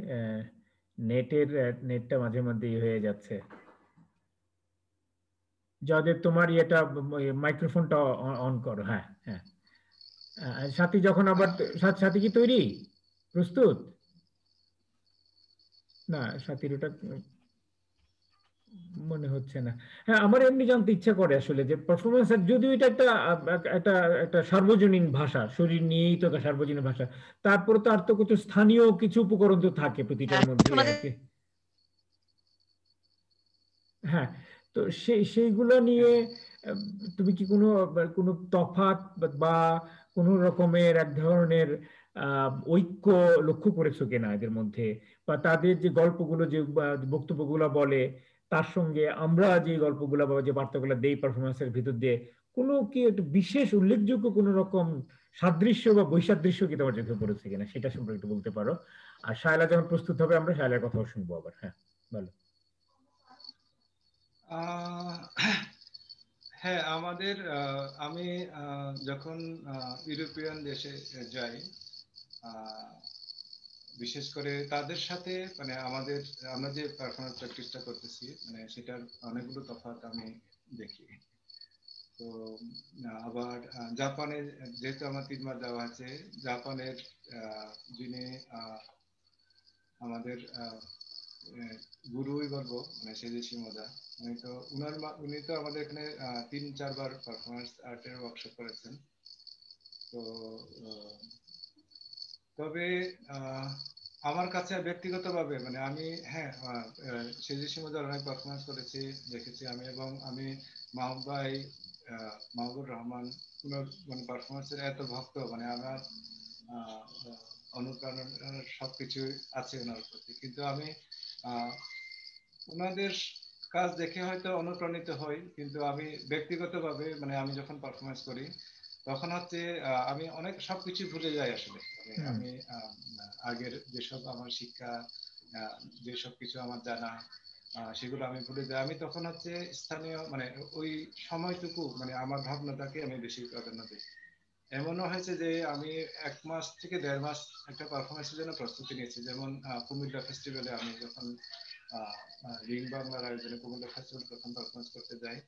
নেটটা মাঝে মধ্যে হয়ে যাচ্ছে। জয়দেব তোমার ইয়েটা মাইক্রোফোনটা অন করো। হ্যাঁ হ্যাঁ, সাথী যখন আবার, সাথী কি তৈরি, প্রস্তুত? না, সাথীর ওটা মনে হচ্ছে না। হ্যাঁ, আমার এমনি জানতে ইচ্ছা করে আসলে যে পারফরমেন্স, যদিও এটা একটা একটা একটা সার্বজনীন ভাষা, শরীর নিয়েই তো একটা সার্বজনীন ভাষা, তারপরে তো আর তো কিছু স্থানীয় কিছু উপকরণ তো থাকে প্রতিটার মধ্যে আর কি। হ্যাঁ, তো সেইগুলো নিয়ে তুমি কি কোনো কোনো তফাৎ বা কোনো রকমের এক ধরনের ঐক্য লক্ষ্য করেছো কিনা এদের মধ্যে, বা তাদের যে গল্পগুলো, যে বক্তব্যগুলো বলে, তার সঙ্গে আমরা যে গল্পগুলো বা যে বার্তাগুলো দেই পারফরমেন্সের ভিতর দিয়ে, কোনো কি একটা বিশেষ উল্লেখযোগ্য কোন রকম সাদৃশ্য বা বৈসাদৃশ্য কি তোমার চোখে পড়েছে কিনা সেটা সম্পর্কে একটু বলতে পারো। আর শায়লা যখন প্রস্তুত হবে আমরা শায়লার কথাও শুনবো আবার। হ্যাঁ বলো। হ্যাঁ, আমাদের আমি যখন ইউরোপিয়ান দেশে যাই, বিশেষ করে তাদের সাথে মানে আমরা যে পারফরমেন্স প্র্যাকটিসটা করতেছি মানে সেটার অনেকগুলো তফাৎ আমি দেখি। তো আবার জাপানে যেহেতু আমার 3 বার যাওয়া আছে, জাপানের যিনি আমাদের গুরুই বলবো মানে সেজেশি মোদা, উনি তো আমাদের এখানে 3-4 বার পারফরমেন্স আর্টের ওয়ার্কশপ করেছেন। তো তবে আমার কাছে ব্যক্তিগতভাবে মানে আমি সেজেশি মোদার অনেক পারফরমেন্স করেছি, দেখেছি আমি, এবং আমি মাহবুবুর রহমান মানে পারফরমেন্সের এত ভক্ত, মানে আমার অনুপ্রেরণা সবকিছু আছে ওনার প্রতি। কিন্তু আমি ওনাদের কাজ দেখে হয়তো অনুপ্রাণিত হই, কিন্তু আমি ব্যক্তিগতভাবে মানে আমি যখন পারফরমেন্স করি তখন হচ্ছে আমি অনেক সবকিছু ভুলে যাই আসলে। মানে আমি আগের যেসব আমার শিক্ষা, যেসব কিছু আমার জানা, সেগুলো আমি ভুলে যাই। আমি তখন হচ্ছে স্থানীয় মানে ওই সময়টুকু মানে আমার ভাবনাটাকে আমি বেশি প্রাধান্য দিই। এমনও হয়েছে যে আমি 1 মাস থেকে 1.5 মাস একটা পারফরমেন্সের জন্য প্রস্তুতি নিয়েছি। যেমন কুমিল্লা ফেস্টিভ্যালে আমি যখন রিং বাংলার আয়োজনে কুমিল্লা ফেস্টিভ্যাল প্রথম পারফরমেন্স করতে যাই,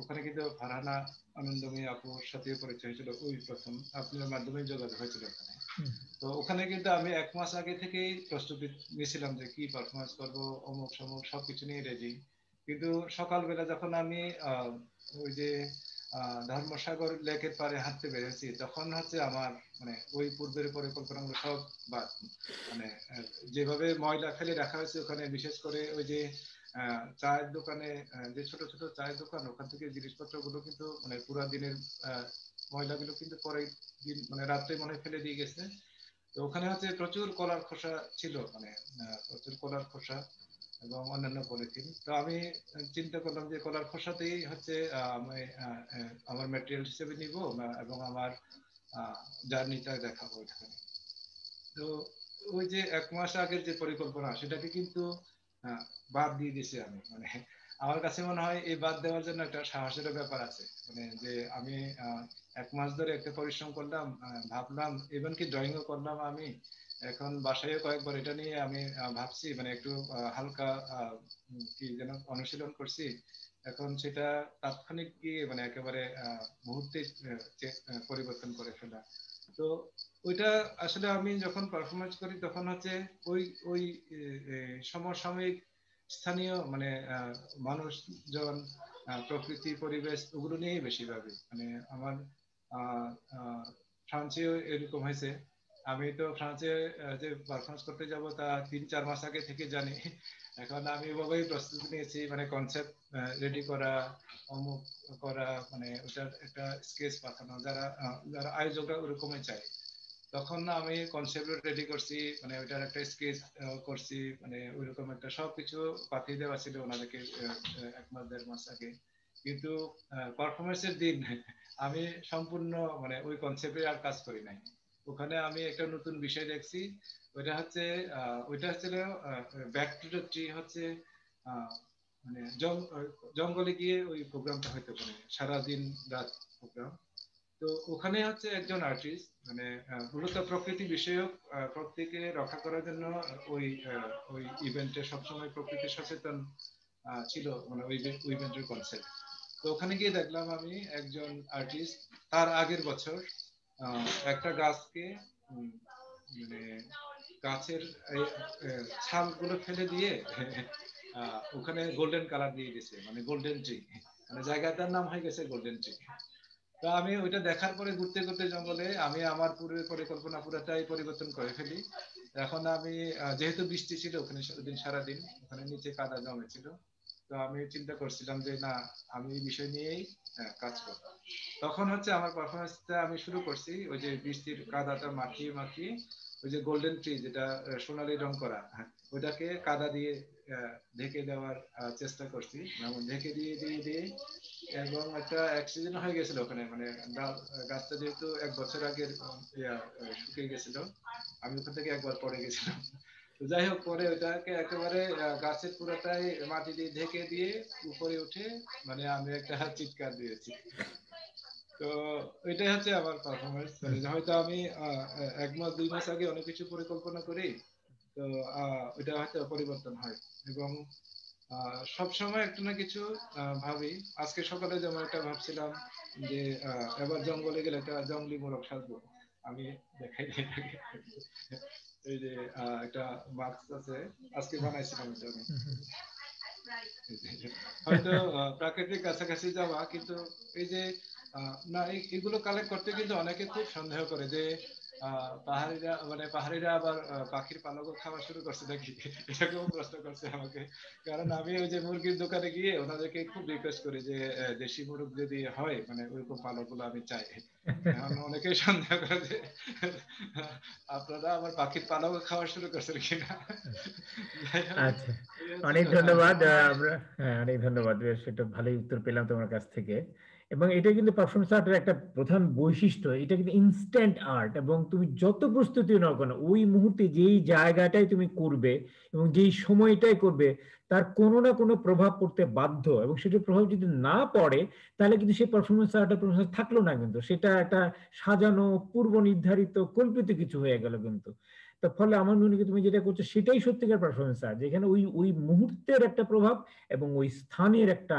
ওখানে কিন্তু ফারহানা আনন্দময়ী আপুর সাথে পরিচয় হয়েছিল ওই প্রথম, আপনার মাধ্যমে যোগাযোগ হয়েছিল ওখানে। তো ওখানে কিন্তু আমি 1 মাস আগে থেকেই প্রস্তুতি নিয়েছিলাম যে কি পারফরমেন্স করবো, অমুক সমুক সবকিছু নিয়ে রেডি। কিন্তু সকালবেলা যখন আমি ওই যে ধর্মসাগর লেকের পাড়ে হাঁটতে বেরিয়েছি, তখন হচ্ছে আমার মানে ওই পূর্বের পরিকল্পনাগুলো সব বাদ। মানে যেভাবে ময়লা ফেলে রাখা হয়েছে ওখানে, বিশেষ করে ওই যে চায়ের দোকানে, যে ছোট ছোট চায়ের দোকান, ওখান থেকে জিনিসপত্রগুলো কিন্তু মানে পুরা দিনের ময়লাগুলো কিন্তু পরের দিন মানে রাত্রে মনে হয় ফেলে দিয়ে গেছে। তো ওখানে হচ্ছে প্রচুর কলার খোসা ছিল, মানে প্রচুর কলার খোসা এবং অন্যান্য পলিথিন। তো আমি চিন্তা করলাম যে কলার খোসাতেই হচ্ছে আমি আমার ম্যাটেরিয়াল হিসেবে নিব এবং আমার জার্নিটা দেখাবো এখানে। তো ওই যে 1 মাস আগের যে পরিকল্পনা সেটাকে কিন্তু বাদ দিয়ে দিয়েছি আমি। মানে আমার কাছে মনে হয় এই বাদ দেওয়ার জন্য একটা সাহসের ব্যাপার আছে। মানে যে আমি 1 মাস ধরে একটা পরিশ্রম করলাম, ভাবলাম, ইভেন কি ড্রয়িংও করলাম আমি। এখন বাসায় কয়েকবার এটা নিয়ে আমি ভাবছি, মানে একটু হালকা কি যেন অনুশীলন করছি। এখন সেটা তাৎক্ষণিক কি মানে একেবারে মুহূর্তে পরিবর্তন করে ফেলা। তো ওইটা আসলে আমি যখন পারফরমেন্স করি তখন হচ্ছে ওই ওই সমসাময়িক স্থানীয় মানে মানুষজন, প্রকৃতি, পরিবেশ, ওগুলো নিয়েই বেশি ভাবি। মানে আমার ফ্রান্সেও এরকম হয়েছে। আমি তো ফ্রান্সে যে পারফরমেন্স করতে যাব তা 3-4 মাস আগে থেকে জানি। এখন আমি এভাবেই প্রস্তুতি নিয়েছি, মানে কনসেপ্ট রেডি করা, অমুক করা, মানে ওটার একটা স্কেচ পাঠানো, যারা আয়োজকরা ওরকমই চাই। তখন আমি কনসেপ্ট রেডি করছি, মানে ওইটার একটা স্কেচ করছি, মানে ওইরকম একটা সবকিছু পাঠিয়ে দেওয়া ছিল ওনাদেরকে 1 মাস 1.5 মাস আগে। কিন্তু পারফরমেন্সের দিন আমি সম্পূর্ণ মানে ওই কনসেপ্টে আর কাজ করি নাই। ওখানে আমি একটা নতুন বিষয় দেখছি, ওইটা হচ্ছিল ব্যাক টু দ্য ট্রি, হচ্ছে মানে জঙ্গলে গিয়ে ওই প্রোগ্রামটা হইতে পারে, সারাদিন রাত প্রোগ্রাম। তো ওখানে হচ্ছে একজন আর্টিস্ট, মানে মূলত প্রকৃতি বিষয়ক, প্রকৃতিকে রক্ষা করার জন্য ওই ওই ইভেন্টে সবসময় প্রকৃতি সচেতন ছিল, মানে ওই ইভেন্টের কনসেপ্ট। তো ওখানে গিয়ে দেখলাম আমি একজন আর্টিস্ট তার আগের বছর একটা গাছকে মানে গাছের ছালগুলো ফেলে দিয়ে ওখানে গোল্ডেন কালার দিয়ে গেছে, মানে গোল্ডেন ট্রি, মানে জায়গাটার নাম হয়ে গেছে গোল্ডেন ট্রি। তো আমি ওইটা দেখার পরে ঘুরতে ঘুরতে জঙ্গলে আমি আমার পূর্বের পরিকল্পনা পুরোটাই পরিবর্তন করে ফেলি। এখন আমি যেহেতু বৃষ্টি ছিল ওখানে সারাদিন ওখানে নিচে কাদা জমেছিল, তো আমি চিন্তা করছিলাম যে না, আমি এই বিষয় নিয়েই কাজ করব। তখন হচ্ছে আমার পারফরমেন্সটা আমি শুরু করছি ওই যে বৃষ্টির কাদাটা মাখিয়ে মাখিয়ে ওই যে গোল্ডেন ট্রি, যেটা সোনালী রং করা, ওইটাকে কাদা দিয়ে ঢেকে দেওয়ার চেষ্টা করছি, এবং ঢেকে দিয়ে দিয়ে দিয়ে এবং একটা অ্যাক্সিডেন্ট হয়ে গেছিল ওখানে, মানে গাছটা যেহেতু 1 বছর আগে শুকিয়ে গেছিল, আমি ওখান থেকে একবার পড়ে গেছিলাম। তো যাই হোক, পরে ওটাকে একেবারে গাছের পুরোটাই মাটি দিয়ে ঢেকে দিয়ে উপরে উঠে মানে আমি একটা চিৎকার দিয়েছি। তো এটাই হচ্ছে আমার পারফরমেন্স। মানে হয়তো আমি 1 মাস 2 মাস আগে অনেক কিছু পরিকল্পনা করি, তো ওটা হয়তো পরিবর্তন হয়, এবং সব সময় একটা না কিছু ভাবি। আজকে সকালে যেমন একটা ভাবছিলাম যে এবার জঙ্গলে গেলে একটা জঙ্গলি মোরগ সাজবো। আমি দেখাই এই যে একটা মাস্ক আছে, আজকে বানাইছিলাম এটা আমি। হয়তো প্রাকৃতিক কাছাকাছি যাওয়া, কিন্তু এই যে না এগুলো কালেক্ট করতে কিন্তু অনেকে খুব সন্দেহ করে যে পাহাড়িরা আবার পাখির পালকও খাওয়া শুরু করছে নাকি, এটাকেও প্রশ্ন করছে আমাকে। কারণ আমি ওই যে মুরগির দোকানে গিয়ে ওনাদেরকে খুব রিকোয়েস্ট করি যে দেশি মুরগ যদি হয় মানে ওইরকম পালকগুলো আমি চাই। এখন অনেকেই সন্দেহ করে যে আপনারা আবার পাখির পালকও খাওয়া শুরু করছেন কিনা। আচ্ছা, অনেক ধন্যবাদ। আমরা অনেক ধন্যবাদ, বেশ একটা ভালোই উত্তর পেলাম তোমার কাছ থেকে। এবং এটা কিন্তু পারফরমেন্স আর্টের একটা প্রধান বৈশিষ্ট্য, এটা কিন্তু ইনস্ট্যান্ট আর্ট, এবং তুমি যত প্রস্তুতি নাও কেন ওই মুহূর্তে যেই জায়গাটাই তুমি করবে এবং যেই সময়টাই করবে তার কোনো না কোনো প্রভাব পড়তে বাধ্য, এবং সেটার প্রভাব যদি না পড়ে তাহলে কিন্তু সেই পারফরমেন্স আর্টের পারফরমেন্স থাকলো না, কিন্তু সেটা একটা সাজানো পূর্ব নির্ধারিত কল্পিত কিছু হয়ে গেল কিন্তু। তার ফলে আমার মনে হয় তুমি যেটা করছো সেটাই সত্যিকার পারফরমেন্স আর্ট, যেখানে ওই ওই মুহূর্তের একটা প্রভাব এবং ওই স্থানের একটা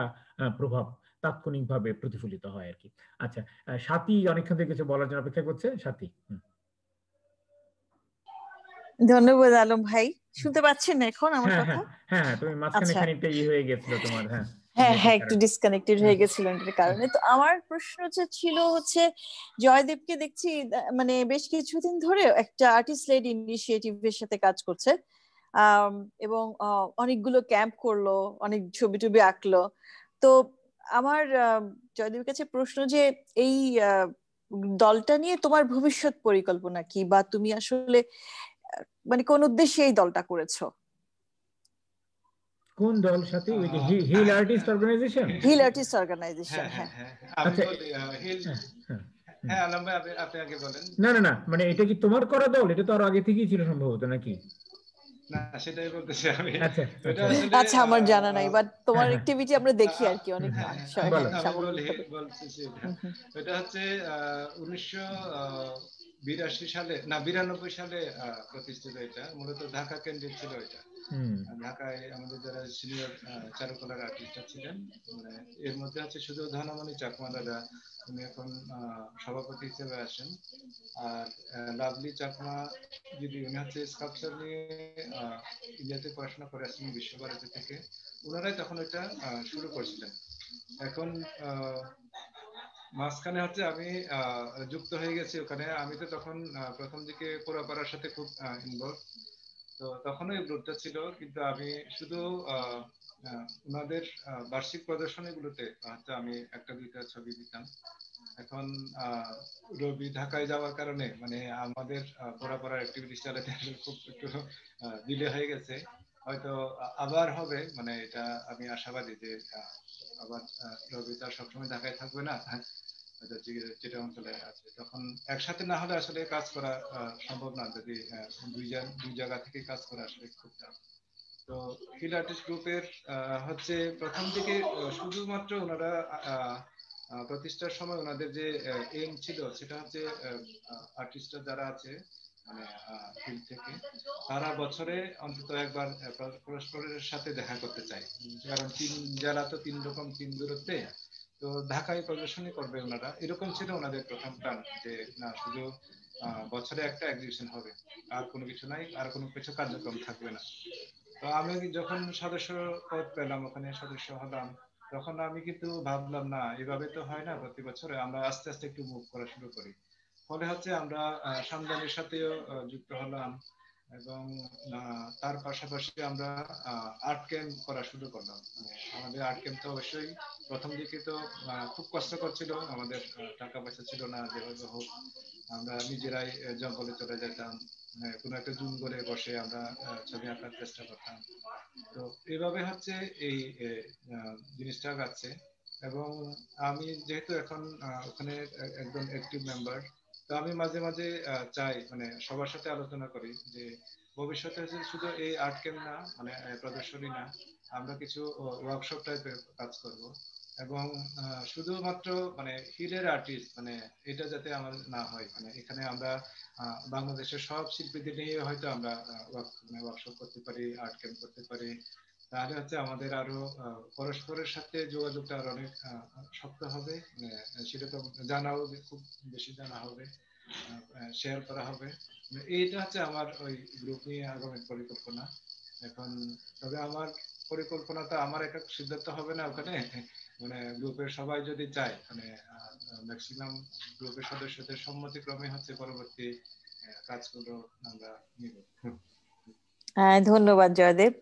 প্রভাব তাৎক্ষণিকভাবে প্রতিফলিত হয় আর কি। আচ্ছা, সাথী অনেকক্ষণ থেকে কিছু বলার জন্য অপেক্ষা করছে। সাথী। ধন্যবাদ আলম ভাই, শুনতে পাচ্ছেন না এখন আমার হ্যাঁ কথা? হ্যাঁ হ্যাঁ, তুমি মাঝখানে আচ্ছা, খানিকটা হয়ে গেছিল তোমার। হ্যাঁ হ্যাঁ হ্যাঁ, একটু কারণে। ডিসকানেক্টেড হয়ে গেছিল এর কারণে। তো আমার প্রশ্ন ছিল জয়দেবকে দেখছি মানে বেশ কিছুদিন ধরে একটা আর্টিস্ট লেড ইনিশিয়েটিভের সাথে কাজ করছে, এবং অনেকগুলো ক্যাম্প করলো, অনেক ছবি টবি আঁকলো। তো আমার জয়দেবের কাছে প্রশ্ন যে এই দলটা নিয়ে তোমার ভবিষ্যৎ পরিকল্পনা কি, বা তুমি আসলে মানে কোন উদ্দেশ্যে এই দলটা করেছো? কোন দল সাথে? ওই যে hill artist organisation. Hill artist organisation, হ্যাঁ। আমি আচ্ছা। বলি হিল। হ্যাঁ আলম ভাই, আপনি আগে বলেন। না না না, মানে এটা কি তোমার করা দল? এটা তো আরো আগে থেকেই ছিল সম্ভবত, নাকি? না, সেটাই বলতেছি আমি। আচ্ছা এটা আচ্ছা আসলে আচ্ছা, আমার জানা নাই, বাট তোমার হ্যাঁ অ্যাক্টিভিটি আমরা দেখি আর কি অনেক হ্যাঁ, বলো। আমি সামগ্রিকভাবে। বলতেছি এটা হচ্ছে 1982 সালে, না 92 সালে প্রতিষ্ঠিত। এটা মূলত ঢাকা কেন্দ্রিক ছিল। এটা ঢাকায় আমাদের যারা সিনিয়র চারুকলার আর্টিস্ট ছিলেন, মানে এর মধ্যে আছে শুধু ধনমণি চাকমা দাদা, উনি এখন সভাপতি হিসেবে আসেন। আর লাভলি চাকমা দিদি, উনি হচ্ছে স্কাল্পচার নিয়ে ইন্ডিয়াতে পড়াশোনা করে আসছেন বিশ্বভারতী থেকে। ওনারাই তখন এটা শুরু করছিলেন। এখন মাঝখানে হচ্ছে আমি যুক্ত হয়ে গেছি ওখানে। আমি তো তখন প্রথম দিকে পোড়াপাড়ার সাথে খুব ইনভলভ, তো তখনও এই গ্রুপটা ছিল, কিন্তু আমি শুধু ওনাদের বার্ষিক প্রদর্শনীগুলোতে হয়তো আমি একটা দুইটা ছবি দিতাম। এখন রবি ঢাকায় যাওয়ার কারণে মানে আমাদের পোড়াপাড়ার অ্যাক্টিভিটিস চালাতে খুব একটু ডিলে হয়ে গেছে। হয়তো আবার হবে, মানে এটা আমি আশাবাদী যে আবার রবি তার সবসময় ঢাকায় থাকবে না, যেটা অঞ্চলে আছে, তখন একসাথে না হলে আসলে কাজ করা সম্ভব না। যদি দুই জায়গা থেকে কাজ করা আসলে খুব টাফ। তো হিল আর্টিস্ট গ্রুপের হচ্ছে প্রথম দিকে শুধুমাত্র ওনারা প্রতিষ্ঠার সময় ওনাদের যে এইম ছিল সেটা হচ্ছে আর্টিস্টরা যারা আছে মানে ফিল্ড থেকে, তারা বছরে অন্তত একবার পরস্পরের সাথে দেখা করতে চায়। কারণ যারা তো 3 রকম 3 দূরত্বে, তো ঢাকায় প্রদর্শনী করবে ওনারা, এরকম ছিল ওনাদের প্রথম প্ল্যান, যে না শুধু বছরে একটা এক্সিবিশন হবে, আর কোনো কিছু নাই, আর কোনো কিছু কার্যক্রম থাকবে না। তো আমি যখন সদস্য পদ পেলাম, ওখানে সদস্য হলাম, তখন আমি কিন্তু ভাবলাম না এভাবে তো হয় না, প্রতি বছরে আমরা আস্তে আস্তে একটু মুভ করা শুরু করি। ফলে হচ্ছে আমরা সামদানির সাথেও যুক্ত হলাম, এবং তার পাশাপাশি আমরা আর্ট ক্যাম্প করা শুরু করলাম। আমাদের আর্ট ক্যাম্প তো অবশ্যই প্রথম দিকে তো খুব কষ্টকর ছিল, আমাদের টাকা পয়সা ছিল না, যেভাবে হোক আমরা নিজেরাই জঙ্গলে চলে যেতাম, কোনো একটা জুম করে বসে আমরা ছবি আঁকার চেষ্টা করতাম। তো এইভাবে হচ্ছে এই জিনিসটা যাচ্ছে। এবং আমি যেহেতু এখন ওখানে একজন অ্যাক্টিভ মেম্বার, তো আমি মাঝে মাঝে চাই মানে সবার সাথে আলোচনা করি যে ভবিষ্যতে শুধু এই আর্ট ক্যাম্প না, মানে প্রদর্শনী না, আমরা কিছু ওয়ার্কশপ টাইপের কাজ করব। এবং শুধুমাত্র মানে হিলের আর্টিস্ট মানে এটা যাতে আমার না হয়, মানে এখানে আমরা বাংলাদেশের সব শিল্পীদের নিয়ে হয়তো আমরা ওয়ার্কশপ করতে পারি, আর্ট ক্যাম্প করতে পারি। তাহলে হচ্ছে আমাদের আরো পরস্পরের সাথে যোগাযোগটা আরো অনেক শক্ত হবে, মানে সেটা তো জানাও খুব বেশি জানা হবে, শেয়ার করা হবে। এইটা হচ্ছে আমার ওই গ্রুপ নিয়ে আগামী পরিকল্পনা এখন। তবে আমার পরিকল্পনাটা আমার একা সিদ্ধান্ত হবে না ওখানে, মানে গ্রুপের সবাই যদি চায়, মানে ম্যাক্সিমাম গ্রুপের সদস্যদের সম্মতিক্রমে হচ্ছে পরবর্তী কাজগুলো আমরা নিব। হ্যাঁ, ধন্যবাদ জয়দেব,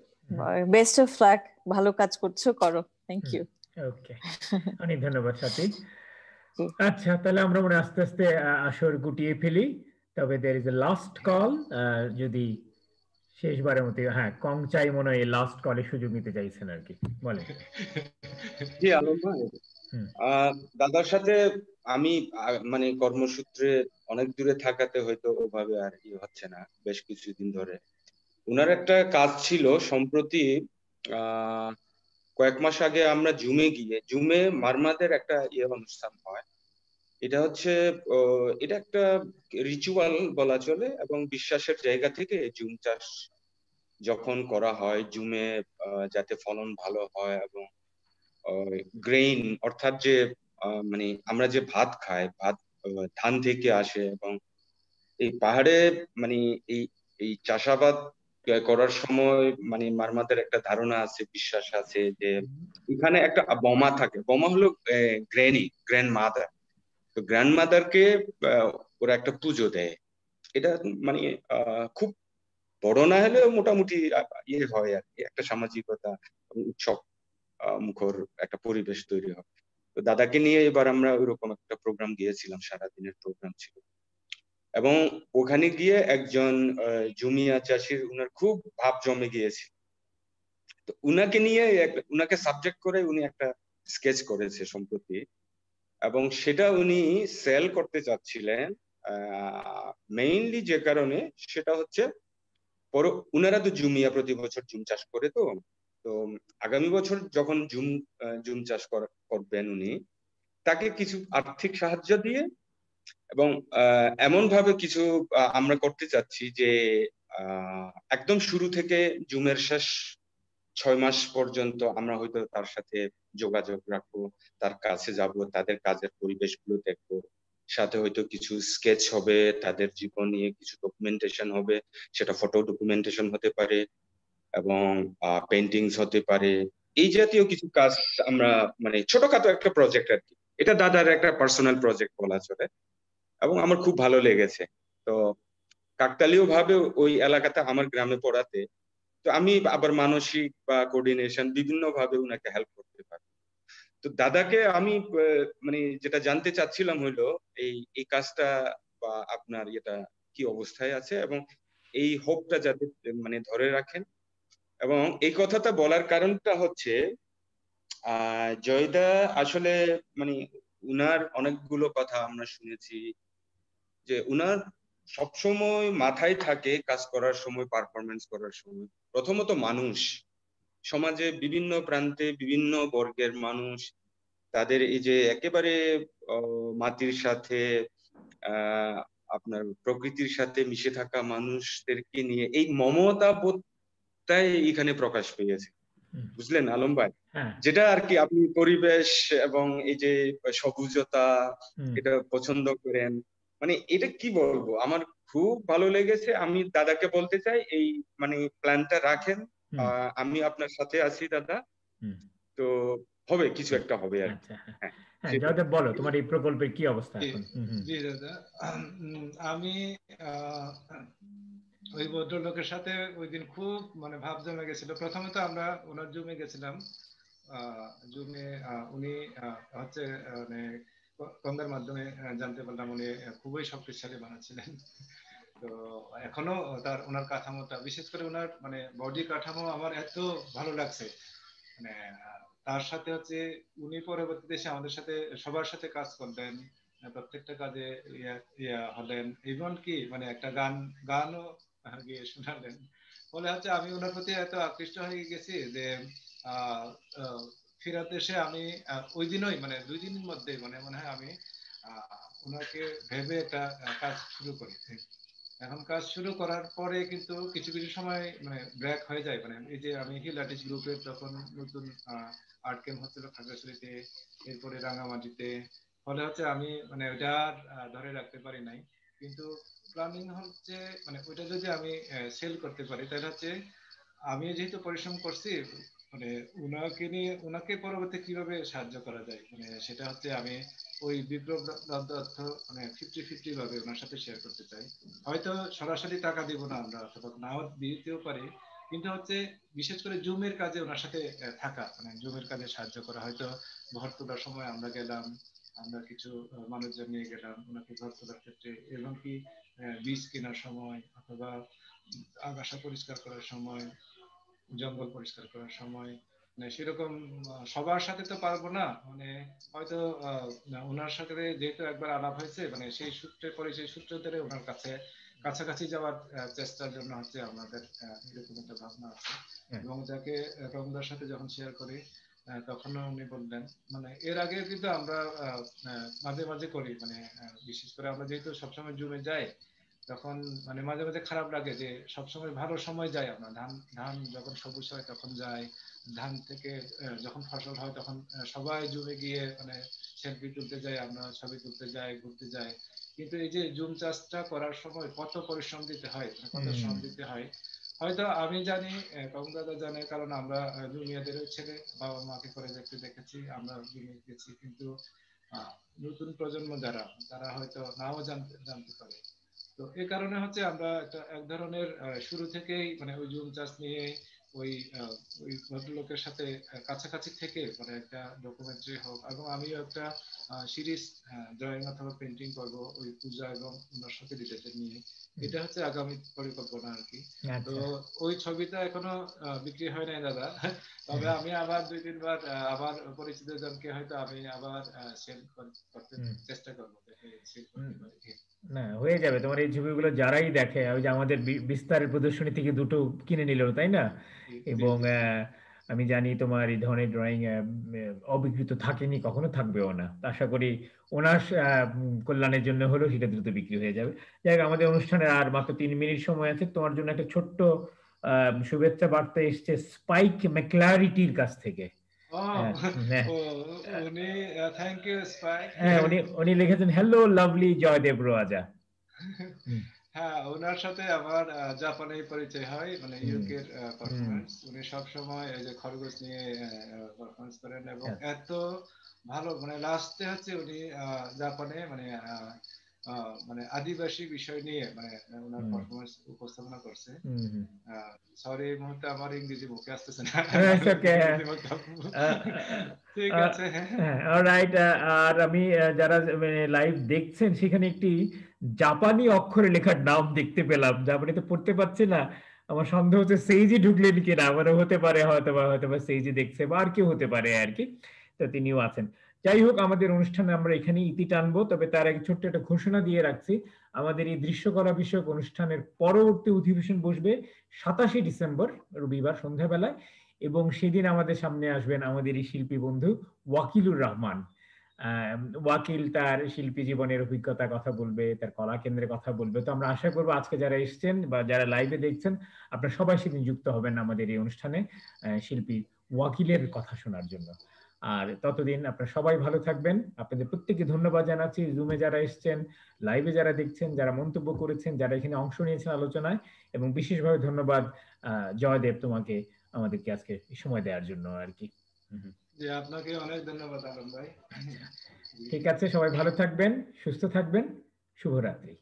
বেস্ট অফ লাক, ভালো কাজ করছো, করো। Thank you. ওকে, অনেক ধন্যবাদ সাথী। আচ্ছা, তাহলে আমরা মনে আস্তে আস্তে আসর গুটিয়ে ফেলি। তবে there is a last call, যদি শেষবারের মতো, হ্যাঁ কংচাই মনে হয় লাস্ট কলে সুযোগ নিতে চাইছেন আর কি, বলেন। জি আলম ভাই, দাদার সাথে আমি মানে কর্মসূত্রে অনেক দূরে থাকাতে হয়তো ওভাবে আর কি হচ্ছে না বেশ কিছুদিন ধরে। উনার একটা কাজ ছিল সম্প্রতি, কয়েক মাস আগে আমরা জুমে মারমাদের একটা অনুষ্ঠান হয়। এটা হচ্ছে এটা একটা রিচুয়াল বলা চলে, এবং বিশ্বাসের জায়গা থেকে জুম চাষ যখন করা হয়, জুমে যাতে ফলন ভালো হয় এবং গ্রেইন অর্থাৎ যে মানে আমরা যে ভাত খাই, ভাত ধান থেকে আসে। এবং এই পাহাড়ে মানে এই এই চাষাবাদ করার সময় মানে মারমাদের একটা ধারণা আছে, বিশ্বাস আছে যে এখানে একটা বোমা থাকে। বোমা হলো গ্র্যান্ড মাদার। তো গ্র্যান্ড মাদারকে ওরা একটা পুজো দেয়। এটা মানে খুব বড় না হলেও মোটামুটি ইয়ে হয় আর কি, একটা সামাজিকতা উৎসব মুখর একটা পরিবেশ তৈরি হয়। তো দাদাকে নিয়ে এবার আমরা ওইরকম একটা প্রোগ্রাম গিয়েছিলাম, সারাদিনের প্রোগ্রাম ছিল। এবং ওখানে গিয়ে একজন জুমিয়া চাষির উনার খুব ভাব জমে গিয়েছে। তো উনাকে নিয়ে উনাকে সাবজেক্ট করে উনি একটা স্কেচ করেছে সম্প্রতি, এবং সেটা উনি সেল করতে চাচ্ছিলেন। মেইনলি যে কারণে, সেটা হচ্ছে উনারা তো জুমিয়া প্রতি বছর জুম চাষ করে। তো তো আগামী বছর যখন জুম চাষ করবেন উনি, তাকে কিছু আর্থিক সাহায্য দিয়ে এবং এমন ভাবে কিছু আমরা করতে চাচ্ছি যে একদম শুরু থেকে জুমের শেষ 6 মাস পর্যন্ত আমরা হয়তো তার সাথে যোগাযোগ রাখবো, তার কাছে যাব, তাদের কাজের পরিবেশগুলো দেখবো, সাথে হয়তো কিছু স্কেচ হবে, তাদের জীবন নিয়ে কিছু ডকুমেন্টেশন হবে। সেটা ফটো ডকুমেন্টেশন হতে পারে এবং পেন্টিংস হতে পারে। এই জাতীয় কিছু কাজ আমরা মানে ছোটখাটো একটা প্রজেক্ট আর কি, এটা দাদার একটা পার্সোনাল প্রজেক্ট বলা চলে, এবং আমার খুব ভালো লেগেছে। তো কাকতালীয় ভাবে ওই এলাকাতে আমার গ্রামে পড়াতে, তো আমি আবার মানসিক বা কোঅর্ডিনেশন বিভিন্ন ভাবে উনাকে হেল্প করতে পারি। তো দাদাকে আমি মানে যেটা জানতে চাচ্ছিলাম হইলো এই এই কাজটা বা আপনার এটা কি অবস্থায় আছে, এবং এই হোপটা যাতে মানে ধরে রাখেন। এবং এই কথাটা বলার কারণটা হচ্ছে জয়দা আসলে মানে উনার অনেকগুলো কথা আমরা শুনেছি যে উনার সবসময় মাথায় থাকে কাজ করার সময়, পারফরমেন্স করার সময়, প্রথমত মানুষ, সমাজে বিভিন্ন প্রান্তে বিভিন্ন বর্গের মানুষ, তাদের এই যে একেবারে মাটির সাথে আহ আপনার প্রকৃতির সাথে মিশে থাকা মানুষদেরকে নিয়ে এই মমতা বোধটাই এখানে প্রকাশ পেয়েছে। বুঝলেন আলম ভাই, যেটা আর কি আপনি পরিবেশ এবং এই যে সবুজতা এটা পছন্দ করেন, মানে এটা কি বলবো, আমার খুব ভালো লেগেছে। আমি দাদাকে বলতে চাই এই মানে প্ল্যানটা রাখেন, আমি আপনার সাথে আছি দাদা। তো হবে, কিছু একটা হবে আর কি। হ্যাঁ জয়দেব, বলো তোমার এই প্রকল্পের কি অবস্থা এখন? জি দাদা, আমি ওই ভদ্রলোকের সাথে ওই দিন খুব মানে ভাব জমে গেছিল। প্রথমে তো আমরা ওনার জুমে গেছিলাম, জুমে উনি হচ্ছে মানে কঙ্গার মাধ্যমে জানতে পারলাম উনি খুবই শক্তিশালী বানাচ্ছিলেন। তো এখনো ওনার কাঠামোটা, বিশেষ করে ওনার মানে বডি কাঠামো আমার এত ভালো লাগছে। মানে তার সাথে হচ্ছে উনি পরবর্তীতে এসে আমাদের সাথে সবার সাথে কাজ করলেন, প্রত্যেকটা কাজে ইয়া হলেন, ইভন কি মানে একটা গানও গিয়ে শোনালেন। ফলে হচ্ছে আমি ওনার প্রতি এত আকৃষ্ট হয়ে গেছি যে ফেরার দেশে আমি ওই দিনই মানে 2 দিনের মধ্যে মানে মনে হয় আমি ওনাকে ভেবে একটা কাজ শুরু করি। এখন কাজ শুরু করার পরে কিন্তু কিছু কিছু সময় মানে ব্রেক হয়ে যায়। মানে এই যে আমি হিল আর্টিস্ট গ্রুপের তখন নতুন আর্ট ক্যাম্প হচ্ছিল খাগড়াছড়িতে, এরপরে রাঙামাটিতে। ফলে হচ্ছে আমি মানে ওটা ধরে রাখতে পারি নাই। কিন্তু প্ল্যানিং হচ্ছে মানে ওইটা যদি আমি সেল করতে পারি তাহলে হচ্ছে আমি যেহেতু পরিশ্রম করছি মানে ওনাকে পরবর্তী কিভাবে সাহায্য করা যায় মানে সেটা হচ্ছে আমি ওই বিপ্লব দত্ত মানে 50-50 ভাবে ওনার সাথে শেয়ার করতে চাই। হয়তো সরাসরি টাকা দিব না আমরা, অথবা নাও দিতেও পারি, কিন্তু হচ্ছে বিশেষ করে জুমের কাজে ওনার সাথে থাকা, মানে জুমের কাজে সাহায্য করা। হয়তো ঘর তোলার সময় আমরা গেলাম, আমরা কিছু মানুষজন নিয়ে গেলাম ওনাকে ঘর তোলার ক্ষেত্রে, এবং কি বীজ কেনার সময়, অথবা আগাছা পরিষ্কার করার সময়, জঙ্গল পরিষ্কার করার সময়। মানে সেরকম সবার সাথে তো পারবো না, মানে হয়তো ওনার সাথে যেহেতু একবার আলাপ হয়েছে মানে সেই সূত্রে পরে সেই সূত্র ধরে ওনার কাছে কাছাকাছি যাওয়ার চেষ্টার জন্য হচ্ছে আমাদের এরকম একটা ভাবনা আছে। এবং যাকে রমদার সাথে যখন শেয়ার করি তখনও উনি বললেন, মানে এর আগে কিন্তু আমরা মাঝে মাঝে করি, মানে বিশেষ করে আমরা যেহেতু সবসময় জুমে যাই তখন মানে মাঝে মাঝে খারাপ লাগে যে সবসময় ভালো সময় যায়, আমরা ধান যখন সবুজ হয় তখন যাই, ধান থেকে যখন ফসল হয় তখন সবাই জুমে গিয়ে মানে সেলফি তুলতে যাই, আমরা ছবি তুলতে যাই, ঘুরতে যাই। কিন্তু এই যে জুম চাষটা করার সময় কত পরিশ্রম দিতে হয়, কত শ্রম দিতে হয়, হয়তো আমি জানি, কম দাদা জানে, কারণ আমরা জুনিয়রদের ছেলে বাবা মাকে করে দেখতে দেখেছি, আমরা জুমে গেছি, কিন্তু নতুন প্রজন্ম যারা তারা হয়তো নাও জানতে পারে। তো এই কারণে হচ্ছে আমরা এক ধরনের শুরু থেকেই মানে ওই জুম চাষ নিয়ে ওই ভদ্রলোকের সাথে কাছাকাছি থেকে মানে একটা ডকুমেন্টারি হোক, এবং আমিও একটা সিরিজ ড্রয়িং অথবা পেন্টিং করবো ওই পূজা এবং ওনার সাথে রিলেটেড নিয়ে। এটা হচ্ছে আগামী পরিকল্পনা আর কি। তো ওই ছবিটা এখনো বিক্রি হয় নাই দাদা, তবে আমি আবার 2-3 বার আবার পরিচিত জনকে হয়তো আমি আবার সেল করতে চেষ্টা করবো, সেল করতে পারি। না, হয়ে যাবে। তোমার এই ছবিগুলো যারাই দেখে, ওই যে আমাদের বিস্তারের প্রদর্শনী থেকে 2টো কিনে নিল, তাই না? এবং আমি জানি তোমার এই ধরনের ড্রয়িং অবিকৃত থাকেনি, কখনো থাকবেও না। আশা করি ওনার কল্যাণের জন্য হলেও সেটা দ্রুত বিক্রি হয়ে যাবে। যাই হোক, আমাদের অনুষ্ঠানের আর মাত্র 3 মিনিট সময় আছে। তোমার জন্য একটা ছোট্ট শুভেচ্ছা বার্তা এসছে স্পাইক ম্যাকলারিটির কাছ থেকে। উনি লিখেছেন, হ্যালো লাভলি জয়দেব রোয়াজা। হ্যাঁ, ওনার সাথে আমার জাপানে পরিচয় হয়, মানে ইউকে এর পারফরম্যান্স। উনি সবসময় এই যে খরগোশ নিয়ে পারফরম্যান্স করেন, এবং এত ভালো, মানে লাস্টে হচ্ছে উনি জাপানে মানে মানে আদিবাসী বিষয় নিয়ে মানে ওনার পারফরম্যান্স উপস্থাপনা করছে। সরি, এই মুহূর্তে আমার ইংরেজি মুখে আসতেছে না। ঠিক আছে, অলরাইট। আর আমি যারা লাইভ দেখছেন সেখানে একটি জাপানি অক্ষরে লেখার নাম দেখতে পেলাম, জাপানিতে পড়তে পারছি না, আমার সন্দেহ হচ্ছে সেইজি ঢুকলেন কিনা, মানে হতে পারে হয়তোবা সেইজি দেখছে, বা আর কেউ হতে পারে আর কি। তো তিনিও আছেন। যাই হোক, আমাদের অনুষ্ঠানে আমরা এখানে ইতি টানবো, তবে তার আগে ছোট্ট একটা ঘোষণা দিয়ে রাখছি। আমাদের এই দৃশ্যকলা বিষয়ক অনুষ্ঠানের পরবর্তী অধিবেশন বসবে 27শে ডিসেম্বর রবিবার সন্ধ্যাবেলায়, এবং সেদিন আমাদের সামনে আসবেন আমাদের এই শিল্পী বন্ধু ওয়াকিলুর রহমান। ওয়াকিল তার শিল্পী জীবনের অভিজ্ঞতা কথা বলবে, তার কলা কেন্দ্রের কথা বলবে। তো আমরা আশা করবো আজকে যারা এসছেন বা যারা লাইভে দেখছেন, আপনারা সবাই সেদিন যুক্ত হবেন আমাদের এই অনুষ্ঠানে শিল্পী ওয়াকিলের কথা শোনার জন্য। আর ততদিন আপনারা সবাই ভালো থাকবেন। আপনাদের প্রত্যেককে ধন্যবাদ জানাচ্ছি, জুমে যারা এসছেন, লাইভে যারা দেখছেন, যারা মন্তব্য করেছেন, যারা এখানে অংশ নিয়েছেন আলোচনায়, এবং বিশেষভাবে ধন্যবাদ জয়দেব তোমাকে আমাদেরকে আজকে সময় দেওয়ার জন্য আর কি। জি, আপনাকে অনেক ধন্যবাদ আলম ভাই। ঠিক আছে, সবাই ভালো থাকবেন, সুস্থ থাকবেন, শুভরাত্রি।